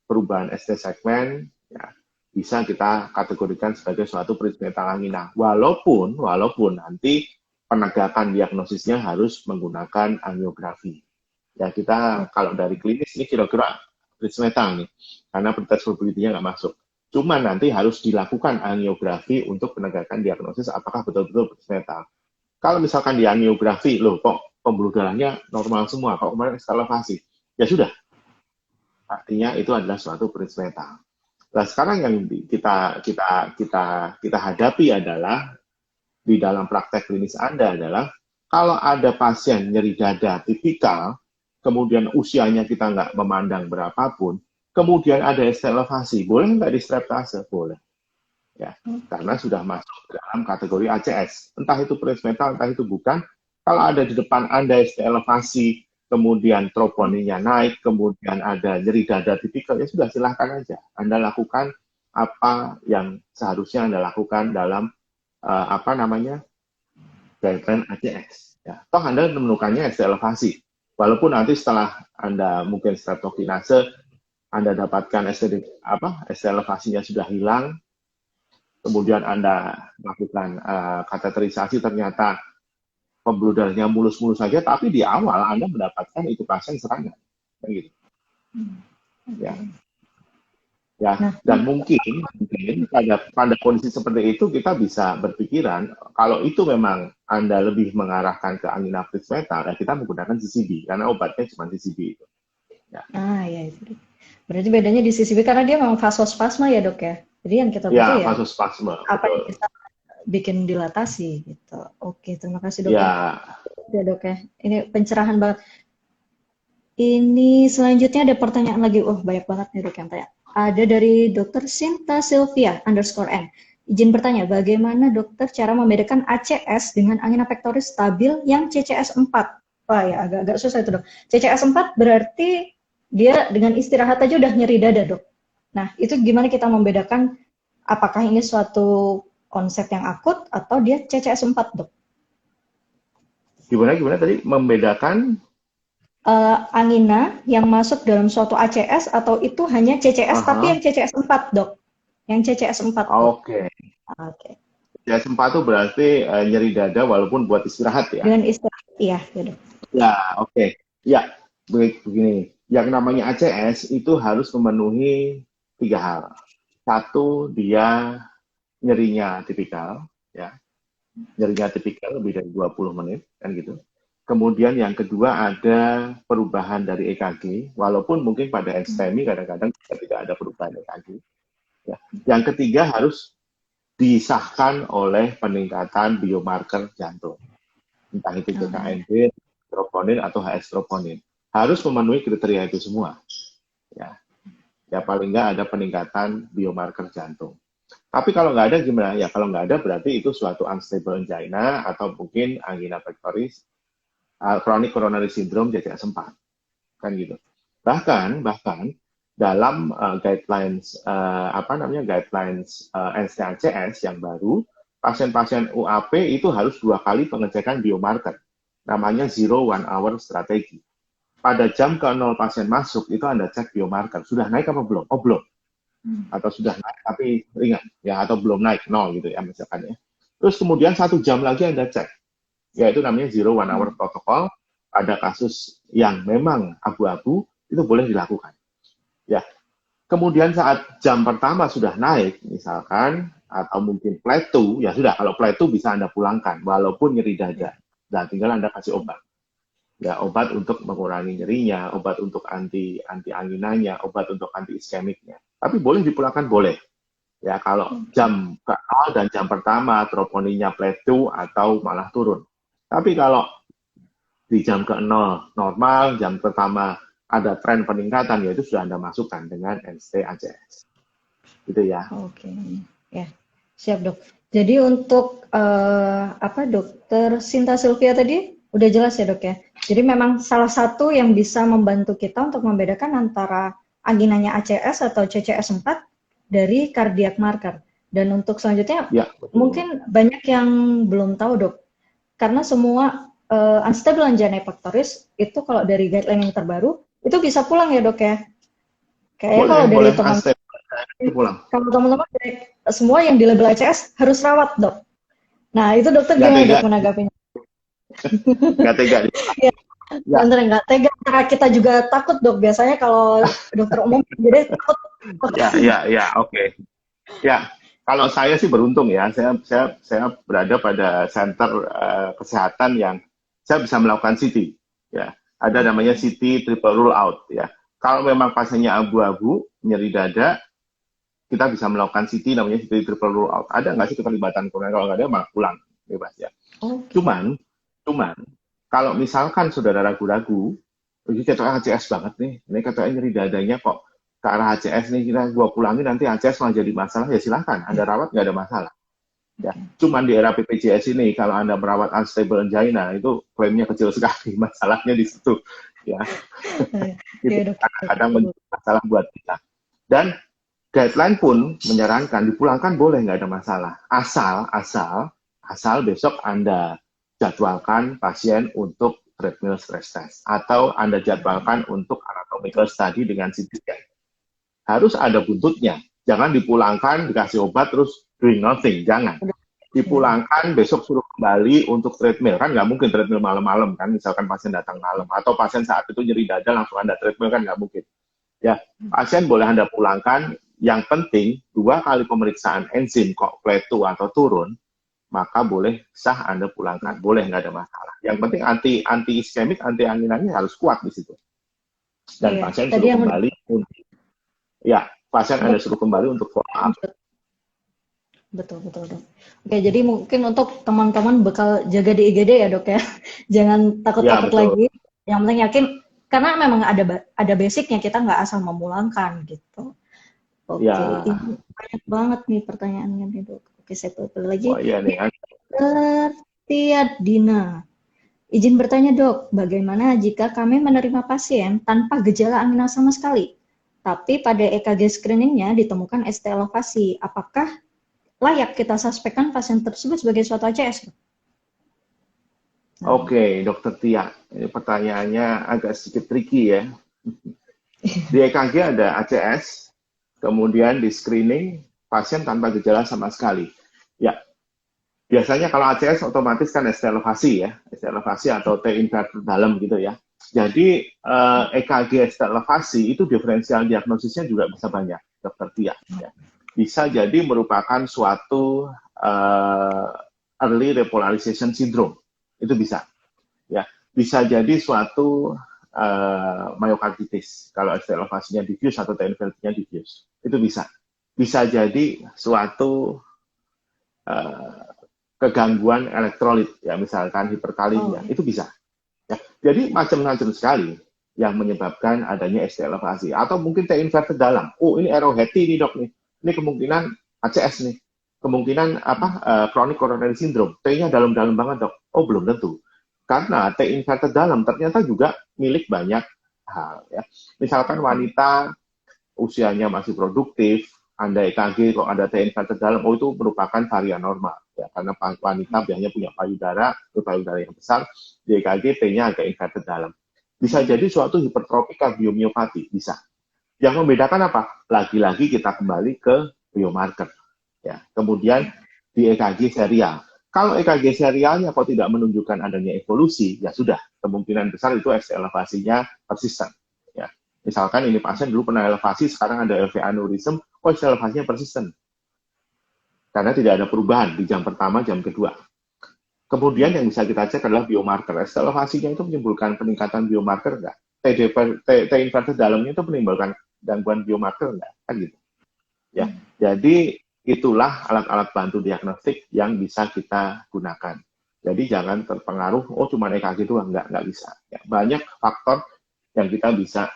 perubahan ST segmen, ya, bisa kita kategorikan sebagai suatu princeps angina. Walaupun nanti penegakan diagnosisnya harus menggunakan angiografi. Ya kita kalau dari klinis ini kira-kira princeps nih, karena pretest probability-nya nggak masuk. Cuma nanti harus dilakukan angiografi untuk penegakan diagnosis apakah betul-betul princeps. Kalau misalkan di angiografi, loh kok pembuluh darahnya normal semua, kok kemarin elevasi, ya sudah, artinya itu adalah suatu princeps. Nah sekarang yang kita hadapi adalah di dalam praktek klinis Anda adalah kalau ada pasien nyeri dada tipikal, kemudian usianya kita nggak memandang berapapun, kemudian ada ST elevasi, boleh nggak di streptase? Boleh. Ya, karena sudah masuk ke dalam kategori ACS. Entah itu princeps, entah itu bukan. Kalau ada di depan Anda ST elevasi, kemudian troponinnya naik, kemudian ada nyeri dada tipikal, ya sudah silahkan aja. Anda lakukan apa yang seharusnya Anda lakukan dalam guideline ACS. Ya. Toh Anda menemukannya ST elevasi. Walaupun nanti setelah Anda mungkin streptokinase, Anda dapatkan ST elevasinya sudah hilang, kemudian Anda melakukan kateterisasi, ternyata pembuluh darahnya mulus-mulus saja, tapi di awal Anda mendapatkan itu pasien serangan. Gitu. Ya. Ya, dan mungkin pada kondisi seperti itu kita bisa berpikiran kalau itu memang Anda lebih mengarahkan ke angina princeps, ya kita menggunakan CCB karena obatnya cuma CCB itu. Ya. Ya itu. Berarti bedanya di CCB karena dia memang vasospasma ya dok ya. Jadi yang kita butuh ya vasospasma. Apa yang kita bikin dilatasi gitu. Oke, terima kasih dok. Ya dok ya. Ini pencerahan banget. Ini selanjutnya ada pertanyaan lagi. Banyak banget nih dok yang tanya. Ada dari Dr. Sinta Sylvia _N. Izin bertanya, bagaimana dokter cara membedakan ACS dengan angina pectoris stabil yang CCS 4? Wah ya agak susah itu dok. CCS 4 berarti dia dengan istirahat aja udah nyeri dada dok. Nah itu gimana kita membedakan apakah ini suatu konsep yang akut atau dia CCS 4 dok? Gimana tadi membedakan? Angina yang masuk dalam suatu ACS atau itu hanya CCS tapi yang CCS 4 dok? Yang CCS 4 dok. Oke. CCS 4 itu berarti nyeri dada walaupun buat istirahat ya? Dengan istirahat, iya ya dok. Ya oke. Ya begini, yang namanya ACS itu harus memenuhi 3 hal. Satu, dia nyerinya tipikal, ya. Nyerinya tipikal lebih dari 20 menit, kan gitu. Kemudian yang kedua ada perubahan dari EKG, walaupun mungkin pada ekstemi kadang-kadang tidak ada perubahan EKG. Ya. Yang ketiga harus disahkan oleh peningkatan biomarker jantung. Entah itu CKMB, troponin, atau HS troponin. Harus memenuhi kriteria itu semua. Ya paling nggak ada peningkatan biomarker jantung. Tapi kalau nggak ada gimana? Ya kalau nggak ada berarti itu suatu unstable angina atau mungkin angina pectoris, chronic coronary syndrome CCS 4. Kan gitu. Bahkan dalam guidelines NCACS yang baru, pasien-pasien UAP itu harus 2 kali pengecekan biomarker. Namanya 0-1 hour strategi. Pada jam ke-0 pasien masuk, itu Anda cek biomarker. Sudah naik apa belum? Oh, belum. Atau sudah naik tapi ringan. Ya, atau belum naik, 0 gitu ya misalkan ya. Terus kemudian 1 jam lagi Anda cek. Yaitu namanya 0-1 hour protokol. Pada kasus yang memang abu-abu, itu boleh dilakukan. Ya. Kemudian saat jam pertama sudah naik, misalkan, atau mungkin plateau, ya sudah, kalau plateau bisa Anda pulangkan, walaupun nyeri dada. Dan tinggal Anda kasih obat. Ya, obat untuk mengurangi nyerinya, obat untuk anti anginanya, obat untuk anti iskemiknya. Tapi boleh dipulangkan, boleh. Ya, kalau jam ke-0 dan jam pertama troponinnya plateau atau malah turun. Tapi kalau di jam ke-0 normal, jam pertama ada tren peningkatan, yaitu sudah Anda masukkan dengan NCACS. Gitu ya. Oke. Ya, siap dok. Jadi untuk apa dokter Sinta Sylvia tadi udah jelas ya dok ya. Jadi memang salah satu yang bisa membantu kita untuk membedakan antara anginanya ACS atau CCS4 dari cardiac marker. Dan untuk selanjutnya Ya, betul. mungkin banyak yang belum tahu dok, karena semua unstable angina pectoris itu kalau dari guideline yang terbaru itu bisa pulang ya dok ya. Kayaknya kalau Boleh, dari boleh. teman Itu pulang. kalau teman-teman semua yang di label ACS harus rawat dok. Nah itu dokter Nggak gimana tega, dok menanggapinya? nggak tega. Ya, Ya, bener nggak tega. Karena kita juga takut dok. Biasanya kalau dokter umum jadi takut. ya, oke. Ya, kalau saya sih beruntung ya. Saya berada pada center kesehatan yang saya bisa melakukan CT. Ya, ada namanya Oke. CT triple rule out. Ya, kalau memang pasiennya abu-abu, nyeri dada, kita bisa melakukan CT namanya CT triple rule out. Ada nggak sih keterlibatan koroner? Kalau nggak ada, malah pulang bebas ya. Oke. Cuman, cuman kalau misalkan saudara ragu-ragu, ini katanya HCS banget nih, ini katanya nyeri dadanya kok ke arah HCS nih, kita gua pulangin nanti HCS malah jadi masalah, ya silahkan, Anda rawat nggak ada masalah. Ya, Oke. cuman di era BPJS ini kalau Anda merawat unstable angina itu klaimnya kecil sekali, masalahnya di situ. Ya, Oke itu dok. kadang-kadang menjadi masalah buat kita. Dan guideline pun menyarankan dipulangkan boleh nggak ada masalah, asal besok Anda jadwalkan pasien untuk treadmill stress test atau Anda jadwalkan untuk anatomical study dengan CT scan. Harus ada buntutnya. Jangan dipulangkan dikasih obat terus doing nothing, jangan. Ya. Dipulangkan besok suruh kembali untuk treadmill, kan nggak mungkin treadmill malam-malam kan, misalkan pasien datang malam atau pasien saat itu nyeri dada langsung Anda treadmill, kan nggak mungkin. Ya, pasien boleh Anda pulangkan. Yang penting 2 kali pemeriksaan enzim kok plateau atau turun, maka boleh sah Anda pulangkan. Boleh, nggak ada masalah. Yang penting anti iskemik, anti anginannya harus kuat di situ. Dan Iya. pasien Tadi suruh yang kembali untuk ya, pasien Anda suruh kembali untuk follow up. lanjut. Betul betul dok. Oke, jadi mungkin untuk teman-teman bakal jaga di IGD ya dok ya. Jangan Ya, takut-takut betul. lagi. Yang penting yakin karena memang ada basicnya, kita nggak asal memulangkan gitu. Oke, Ya, ini banyak banget nih pertanyaannya nih dok. Oke, saya pilih lagi. oh iya nih. Dokter Tiat Dina. Izin bertanya dok, bagaimana jika kami menerima pasien tanpa gejala angina sama sekali, tapi pada EKG screeningnya ditemukan ST elevasi, apakah layak kita suspekkan pasien tersebut sebagai suatu ACS? Nah, Oke, Dokter Tia. Ini pertanyaannya agak sedikit tricky ya. Di EKG ada ACS, kemudian di screening pasien tanpa gejala sama sekali. Ya, biasanya kalau ACS otomatis kan ST elevasi ya, ST elevasi atau T inverted dalam gitu ya. Jadi EKG ST elevasi itu diferensial diagnosisnya juga bisa banyak, Dokter Tia. Ya. Bisa jadi merupakan suatu early repolarization syndrome, itu bisa. Ya, bisa jadi suatu myocarditis kalau ST elevasinya diffuse atau T invertednya diffuse, itu bisa. Bisa jadi suatu uh, kegangguan elektrolit, ya misalkan hiperkalimia, oh, itu bisa. Ya. Jadi macam-macam sekali yang menyebabkan adanya ST elevasi. Atau mungkin T inverted dalam. Oh, ini arrowheady nih dok nih. Ini kemungkinan ACS nih. Kemungkinan apa chronic coronary syndrome. T-nya dalam-dalam banget dok. Oh, belum tentu. Karena T inverted dalam ternyata juga milik banyak hal. Ya. Misalkan wanita usianya masih produktif, Anda EKG kok ada T inverted dalam, oh itu merupakan varian normal. Ya, karena wanita biasanya punya payudara yang besar, di EKG T-nya agak inverted dalam. Bisa jadi suatu hipertrofi kardiomiopati, bisa. Yang membedakan apa? Lagi-lagi kita kembali ke biomarker. Ya, kemudian di EKG serial. Kalau EKG serialnya kok tidak menunjukkan adanya evolusi, ya sudah, kemungkinan besar itu ST elevasinya persisten. Ya. Misalkan ini pasien dulu pernah elevasi, sekarang ada LV aneurism, kok ST elevasinya persisten? Karena tidak ada perubahan di jam pertama, jam kedua. Kemudian yang bisa kita cek adalah biomarker. ST elevasinya itu menimbulkan peningkatan biomarker enggak? T inverted dalamnya itu menimbulkan gangguan biomarker enggak? Kan gitu. Ya, jadi itulah alat-alat bantu diagnostik yang bisa kita gunakan. Jadi jangan terpengaruh, oh cuma EKG doang, enggak bisa. Ya, banyak faktor yang kita bisa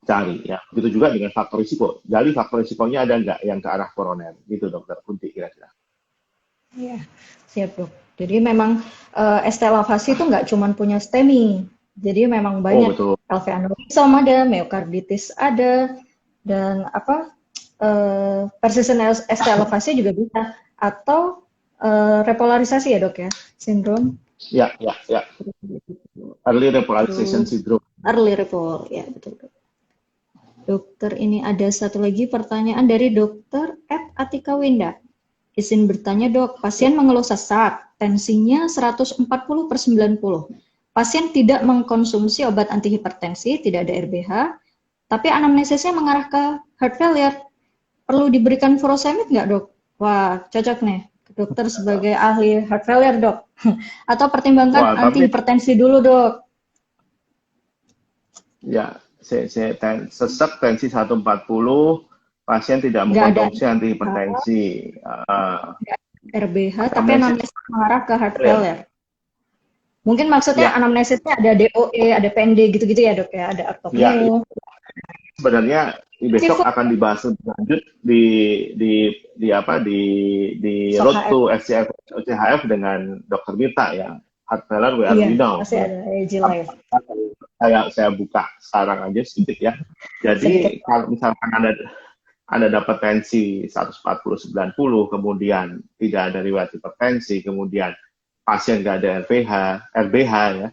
cari ya. Begitu juga dengan faktor risiko. Gali faktor risikonya ada nggak yang ke arah koroner, gitu dokter Kunti kira-kira. Iya, siap dok. Jadi memang estelafasi itu nggak cuma punya STEMI. Jadi memang Oh banyak betul. LV aneurism ada, myokarditis ada, dan apa persisten ST elevasi juga bisa. Atau repolarisasi ya dok ya, sindrom. Ya, ya, ya. Early repolarization Terus syndrome. early repol, ya betul dok. Dokter, ini ada satu lagi pertanyaan dari dokter Atika Winda. Izin bertanya dok, pasien mengeluh sesak, tensinya 140/90. Pasien tidak mengkonsumsi obat antihipertensi, tidak ada RBH, tapi anamnesisnya mengarah ke heart failure. Perlu diberikan furosemid nggak dok? Wah, cocok nih. Dokter sebagai ahli heart failure dok. Atau pertimbangkan Wah, tapi antihipertensi dulu dok. ya, sesak tensi 140, pasien tidak Nggak ada mengkonsumsi antihipertensi. RBH, tapi Anamnesis anamnesis mengarah ke heart failure. failure. Mungkin maksudnya Ya, anamnesisnya ada DOE, ada PND gitu-gitu ya dok ya, ada ya, ortopneu. sebenarnya besok Sifat akan dibahas lebih lanjut di apa di shock Road HF. to SCHF dengan Dr. Mita ya. Heart failure where Iya, we know. pasti ada AG Live. Saya buka sekarang aja sedikit ya. Sedikit. Jadi kalau misalkan ada dapat tensi 140/90, kemudian tidak ada riwayat hipertensi, kemudian pasien nggak ada RBH ya,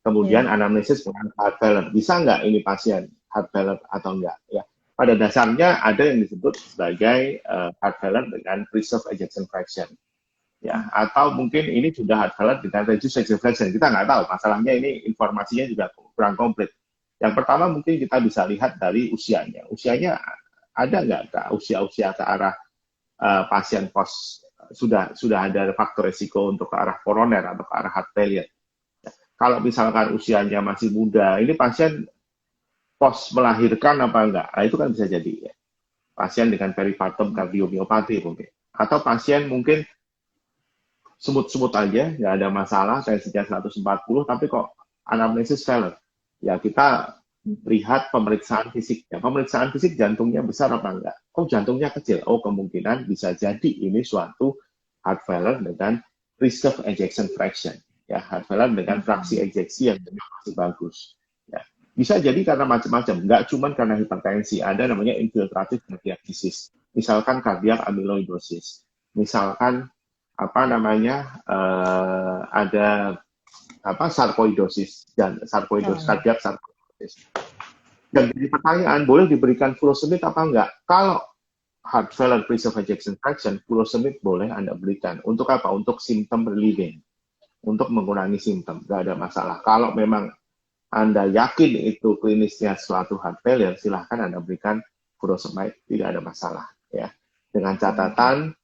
kemudian Iya. anamnesis dengan heart failure. Bisa nggak ini pasien heart failure atau enggak? Ya, pada dasarnya ada yang disebut sebagai heart failure dengan preserved ejection fraction. Ya, atau mungkin ini sudah heart failure dengan reduced ejection fraction. Kita nggak tahu. Masalahnya ini informasinya juga kurang komplit. Yang pertama mungkin kita bisa lihat dari usianya. Usianya ada nggak ke usia-usia ke arah pasien pos sudah ada faktor resiko untuk ke arah koroner atau ke arah heart failure. Kalau misalkan usianya masih muda, ini pasien pos melahirkan apa enggak? Nah, itu kan bisa jadi ya. Pasien dengan peripartum kardiomyopati mungkin. Atau pasien mungkin semut-semut aja, nggak ada masalah, tensinya 140, tapi kok anamnesis failure. Ya kita lihat pemeriksaan fisiknya. Pemeriksaan fisik jantungnya besar apa enggak? Oh jantungnya kecil. Oh kemungkinan bisa jadi ini suatu heart failure dengan preserved ejection fraction. Ya, heart failure dengan fraksi ejeksi yang masih bagus. Ya. Bisa jadi karena macam-macam. Nggak cuma karena hipertensi. Ada namanya infiltrative cardiac disease. Misalkan cardiac amyloidosis. Misalkan apa namanya ada apa sarkoidosis dan cardiac sarkoidosis. Dan jadi pertanyaan, boleh diberikan furosemid apa enggak? Kalau heart failure preserved ejection fraction, furosemid boleh Anda berikan. Untuk apa? Untuk symptom relieving. Untuk mengurangi simptom, nggak ada masalah. Kalau memang Anda yakin itu klinisnya suatu heart failure, silahkan Anda berikan furosemide, tidak ada masalah. Ya, dengan catatan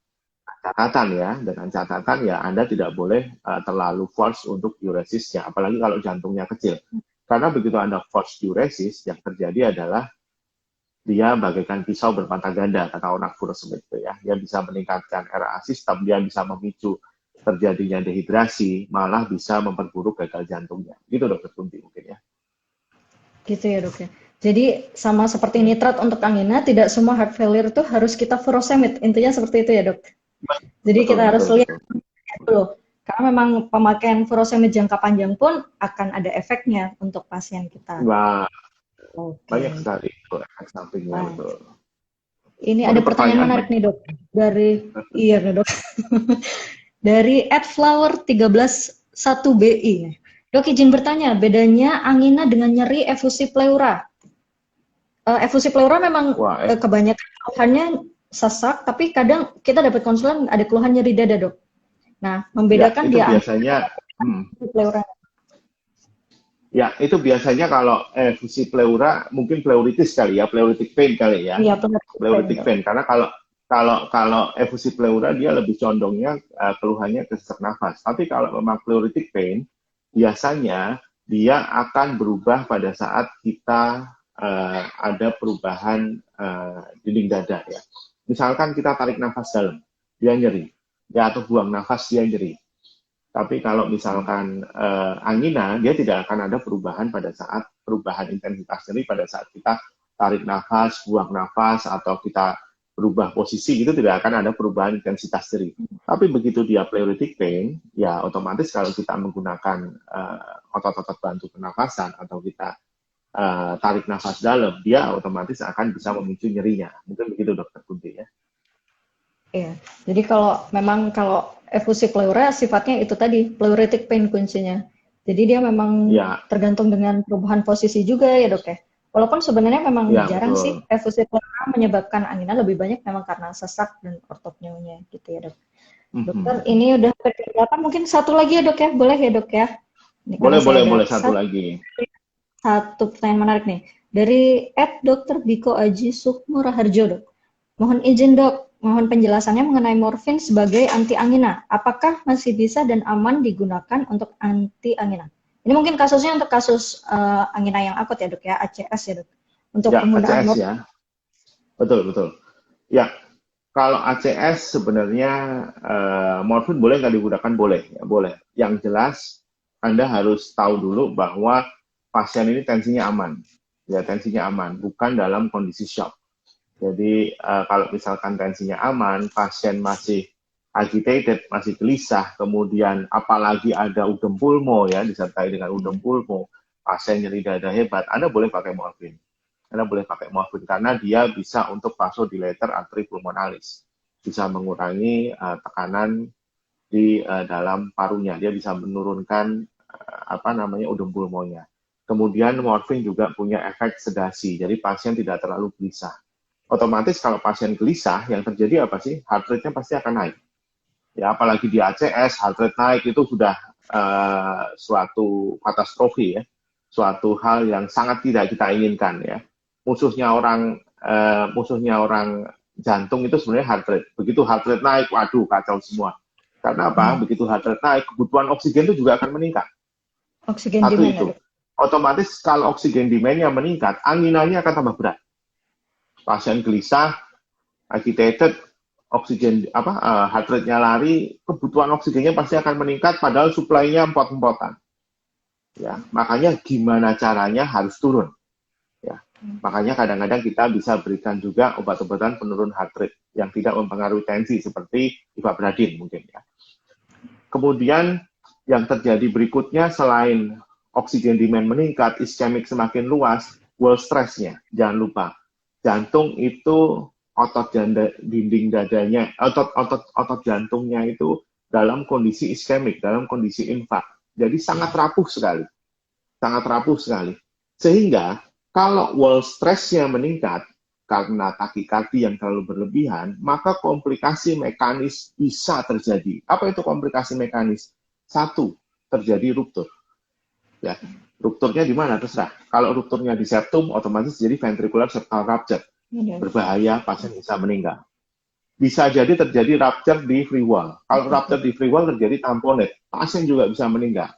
ya Anda tidak boleh terlalu force untuk diuresisnya, apalagi kalau jantungnya kecil. Karena begitu Anda force diuresis, yang terjadi adalah dia bagaikan pisau bermata ganda, kata orang furosemide itu ya. Dia bisa meningkatkan RA sistem, dia bisa memicu terjadinya dehidrasi, malah bisa memperburuk gagal jantungnya. Gitu dokter Kunti mungkin ya. Gitu ya dok ya. Jadi sama seperti nitrat untuk angina, tidak semua heart failure itu harus kita furosemid. Intinya seperti itu ya dok. Jadi Betul, kita harus betul, lihat betul. dulu. Karena memang pemakaian furosemid jangka panjang pun akan ada efeknya untuk pasien kita. Wah, banyak Oke. sekali itu efek sampingnya, Nah, betul. ini Waduh, ada pertanyaan menarik banyak. nih dok. Iya nih dok. Dari @flower131BI. Dok izin bertanya, bedanya angina dengan nyeri efusi pleura. Efusi pleura memang Wah, kebanyakan keluhannya sesak, tapi kadang kita dapat konsulan ada keluhan nyeri dada dok. Nah, ya membedakan itu dia biasanya, pleura. ya itu biasanya kalau efusi pleura mungkin pleuritis kali ya, pleuritic pain kali ya, Iya, benar. pleuritic pain. Karena kalau efusi pleura dia lebih condongnya keluhannya ke sesak nafas. Tapi kalau memang pleuritic pain, biasanya dia akan berubah pada saat kita ada perubahan dinding dada ya. Misalkan kita tarik nafas dalam, dia nyeri. Ya atau buang nafas dia nyeri. Tapi kalau misalkan angina, dia tidak akan ada perubahan pada saat perubahan intensitas nyeri pada saat kita tarik nafas, buang nafas, atau kita berubah posisi, itu tidak akan ada perubahan intensitas nyeri. Tapi begitu dia pleuritic pain, ya otomatis kalau kita menggunakan otot-otot bantu pernafasan atau kita tarik nafas dalam, dia otomatis akan bisa memicu nyerinya. Mungkin begitu Dokter Kunti ya. Iya. Jadi kalau efusi pleura sifatnya itu tadi pleuritic pain kuncinya. Jadi dia memang Ya, tergantung dengan perubahan posisi juga ya dok ya. Walaupun sebenarnya memang ya jarang betul. sih efusi pleura menyebabkan angina, lebih banyak memang karena sesak dan ortopneumonia gitu ya dok. Dokter, Mhm. ini udah ke-8, mungkin satu lagi ya dok ya, boleh ya dok ya? Ini karena Boleh, saya boleh, ada boleh satu lagi. satu pertanyaan menarik nih. Dari Dr. Biko Aji Sukmo Raharjo dok. Mohon izin dok, mohon penjelasannya mengenai morfin sebagai anti angina. Apakah masih bisa dan aman digunakan untuk anti angina? Ini mungkin kasusnya untuk kasus angina yang akut ya dok ya, ACS ya dok. Untuk Ya, penggunaan ACS morfin. ya. Betul, betul. Ya, kalau ACS sebenarnya morfin boleh nggak digunakan? Boleh, ya, boleh. Yang jelas Anda harus tahu dulu bahwa pasien ini tensinya aman. Ya, tensinya aman, bukan dalam kondisi shock. Jadi kalau misalkan tensinya aman, pasien masih agitated, masih gelisah, kemudian apalagi ada udem pulmo ya, disertai dengan udem pulmo, pasien nyeri dada hebat, Anda boleh pakai morfin. Anda boleh pakai morfin karena dia bisa untuk vasodilator arteri pulmonalis, bisa mengurangi tekanan di dalam parunya, dia bisa menurunkan udem pulmonya. Kemudian morfin juga punya efek sedasi, jadi pasien tidak terlalu gelisah. Otomatis kalau pasien gelisah, yang terjadi apa sih? Heart rate-nya pasti akan naik. Ya, apalagi di ACS, heart rate naik itu sudah suatu katastrofi ya, suatu hal yang sangat tidak kita inginkan ya. Musuhnya orang jantung itu sebenarnya heart rate. Begitu heart rate naik, waduh kacau semua. Karena apa? Begitu heart rate naik, kebutuhan oksigen itu juga akan meningkat. Oksigen Satu demand ya itu. dok. Otomatis kalau oksigen demand-nya meningkat, anginanya akan tambah berat. Pasien gelisah, agitated, heart rate-nya lari, kebutuhan oksigennya pasti akan meningkat, padahal suplainya empot-empotan. Ya, makanya gimana caranya harus turun. Ya, makanya kadang-kadang kita bisa berikan juga obat-obatan penurun heart rate yang tidak mempengaruhi tensi seperti ivabradin mungkin ya. Kemudian yang terjadi berikutnya selain oksigen demand meningkat, iskemik semakin luas, wall stress-nya jangan lupa. Jantung itu otot dinding dadanya, otot jantungnya itu dalam kondisi iskemik, dalam kondisi infark. Jadi sangat rapuh sekali. Sangat rapuh sekali. Sehingga kalau wall stress-nya meningkat karena takikardi yang terlalu berlebihan, maka komplikasi mekanis bisa terjadi. Apa itu komplikasi mekanis? Satu, terjadi ruptur. Ya, rupturnya di mana? Terserah. Kalau rupturnya di septum, otomatis jadi ventricular septal rupture. Berbahaya, pasien bisa meninggal. Bisa jadi terjadi rupture di free wall. Kalau rupture di free wall terjadi tamponade, pasien juga bisa meninggal.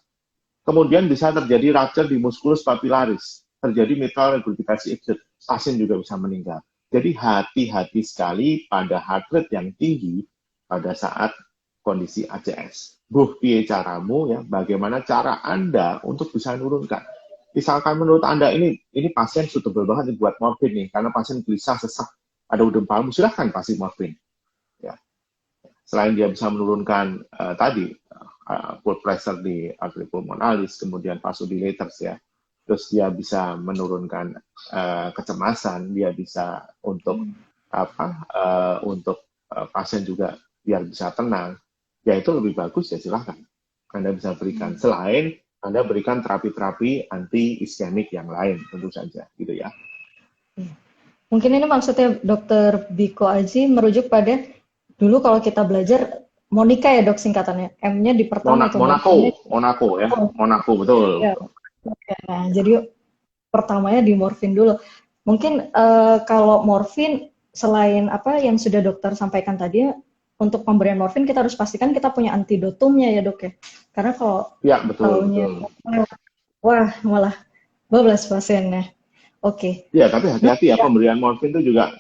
Kemudian bisa terjadi rupture di musculus papillaris, terjadi mitral regurgitasi acute, pasien juga bisa meninggal. Jadi hati-hati sekali pada heart rate yang tinggi pada saat kondisi ACS. Piye caramu ya, bagaimana cara Anda untuk bisa menurunkan. Misalkan menurut Anda ini pasien suitable banget buat morfin nih, karena pasien gelisah, sesak, ada udem paru, silahkan kasih morfin. Ya. Selain dia bisa menurunkan blood pressure di arteri pulmonalis, kemudian vasodilators ya, terus dia bisa menurunkan kecemasan, dia bisa untuk pasien juga biar bisa tenang, ya itu lebih bagus ya silahkan Anda bisa berikan. Selain Anda berikan terapi-terapi anti iskemik yang lain tentu saja gitu ya. Mungkin ini maksudnya Dokter Biko Aji merujuk pada dulu kalau kita belajar Monica ya dok singkatannya, M-nya di pertama itu Monaco ya, Monaco betul. Ya. Nah, jadi pertamanya di morfin dulu. Mungkin kalau morfin selain apa yang sudah dokter sampaikan tadi, untuk pemberian morfin kita harus pastikan kita punya antidotumnya ya dok ya. Karena kalau ya betul. wah malah 12 pasiennya. Oke. Ya, tapi hati-hati ya, pemberian morfin itu juga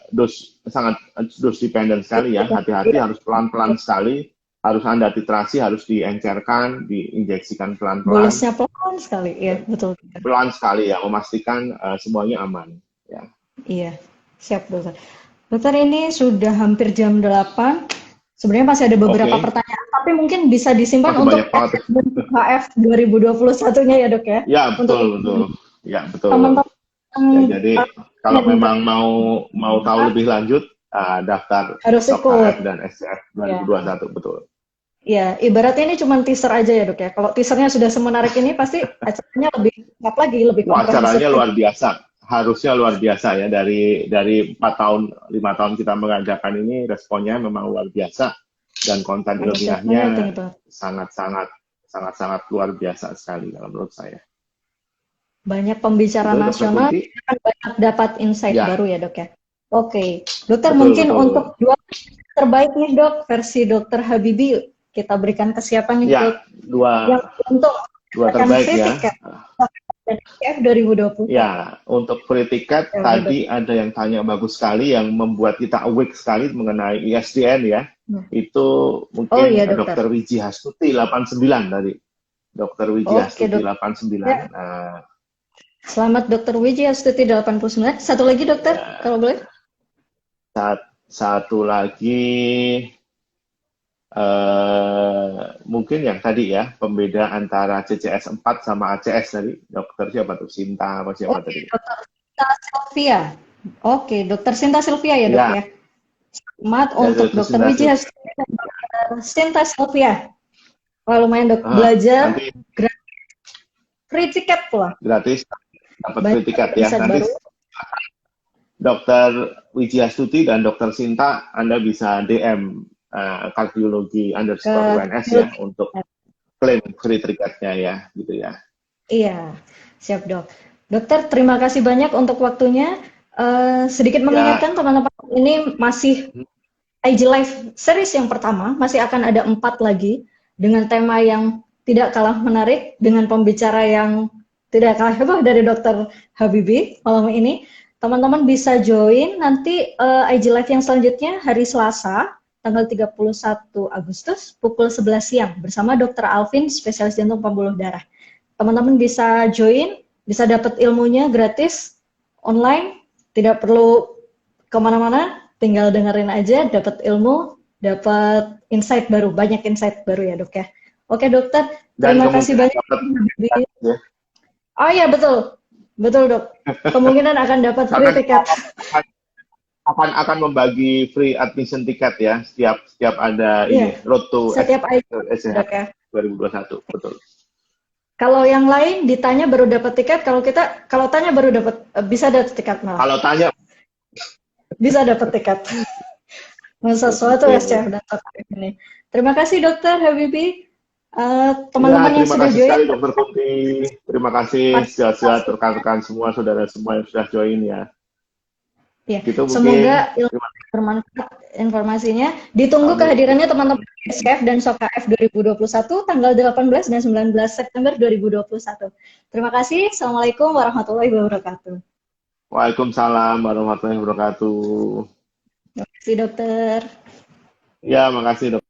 sangat dos dependent sekali ya. Hati-hati, harus pelan-pelan sekali, harus Anda titrasi, harus diencerkan, diinjeksikan pelan-pelan. Bolusnya pelan sekali, ya betul. Pelan sekali ya, memastikan semuanya aman. Ya. Iya, siap dokter. Dokter ini sudah hampir jam 8. Sebenarnya masih ada beberapa Oke, pertanyaan, tapi mungkin bisa disimpan masih banyak untuk banget. HF 2021-nya ya dok ya. Ya, Untuk betul, betul. Ya, betul. teman-teman Ya, yang jadi kalau yang memang mau tahu lebih lanjut, daftar harus SOK ikut. HF dan SCF Ya. 2021, betul. Ya, ibaratnya ini cuma teaser aja ya dok ya. Kalau teasernya sudah semenarik ini, pasti acaranya lebih lengkap lagi, lebih Wah, komprehensif acaranya lagi. luar biasa. Harusnya luar biasa ya, dari 4 tahun, 5 tahun kita mengadakan ini, responnya memang luar biasa dan konten Antusiasmenya ilmiahnya tinggi banget. sangat luar biasa sekali kalau menurut saya. Banyak pembicara Itu Dokter nasional Kunci? akan banyak dapat insight Ya, baru ya dok ya. Oke, dokter betul mungkin untuk betul. dua terbaik nih dok, versi dokter Habibie kita berikan kesiapan nih dok. Ya, Yang untuk dua akan terbaik free ya. ticket dan IF 2021. Ya, untuk free ticket Ya udah dok. tadi ada yang tanya bagus sekali yang membuat kita awake sekali mengenai ISDN ya. Hmm. Itu Oh mungkin iya dokter. Dokter Wiji Hastuti 89 tadi. Dokter Wiji Oke Hastuti dok. 89. Ya, selamat dokter Wiji Astuti 89. Satu lagi dokter, Ya, kalau boleh. satu lagi mungkin yang tadi ya, pembeda antara CCS 4 sama ACS tadi. Dokter siapa tuh? Sinta apa siapa Oke, tadi? dokter Sinta Sylvia. Oke, dokter Sinta Sylvia ya dok Ya, ya. Selamat ya untuk Dokter dokter Sinta. Wiji Astuti dan dokter Sinta Sylvia. Wah, lumayan dok. Belajar Nanti free ticket pula. gratis dapat free Banyak tiket ya. insight Nanti baru. Dokter Wijiastuti dan Dokter Sinta Anda bisa DM kardiologi Ke underscore UNS ya untuk klaim free tiketnya ya gitu ya. Iya, siap dok. Dokter, terima kasih banyak untuk waktunya. Sedikit Ya, mengingatkan teman-teman, ini masih IG Live series yang pertama, masih akan ada 4 lagi dengan tema yang tidak kalah menarik, dengan pembicara yang tidak kalah heboh dari Dokter Habibie malam ini. Teman-teman bisa join nanti IG Live yang selanjutnya hari Selasa, tanggal 31 Agustus, pukul 11 siang, bersama Dokter Alvin, spesialis jantung pembuluh darah. Teman-teman bisa join, bisa dapat ilmunya gratis, online, tidak perlu kemana-mana, tinggal dengerin aja, dapat ilmu, dapat insight baru, banyak insight baru ya dok ya. Oke dokter, dan terima kasih kemungkinan banyak. dapat ya. Oh iya betul, betul dok. Kemungkinan akan dapat free Akan tiket. akan membagi free admission tiket ya setiap ada Iya, ini road to setiap ID SCH dok ya. 2021 betul. Kalau yang lain ditanya baru dapat tiket, kalau tanya baru dapat bisa dapat tiket malah. Kalau tanya Bisa dapat tiket. Sesuatu SCF dan tertarik ini. Terima kasih dokter Habibie. ya, Teman-teman yang terima sudah kasih join, sekali Dokter Kunti. Terima kasih sehat-sehat partisipasi. rekan-rekan semua, saudara semua yang sudah join ya. Ya, Gitu mungkin. semoga ilmu bermanfaat informasinya. Ditunggu Amin. kehadirannya teman-teman SKF dan SOKF 2021 tanggal 18 dan 19 September 2021. Terima kasih. Assalamualaikum warahmatullahi wabarakatuh. Waalaikumsalam warahmatullahi wabarakatuh. Terima kasih dokter. Ya, makasih Dok.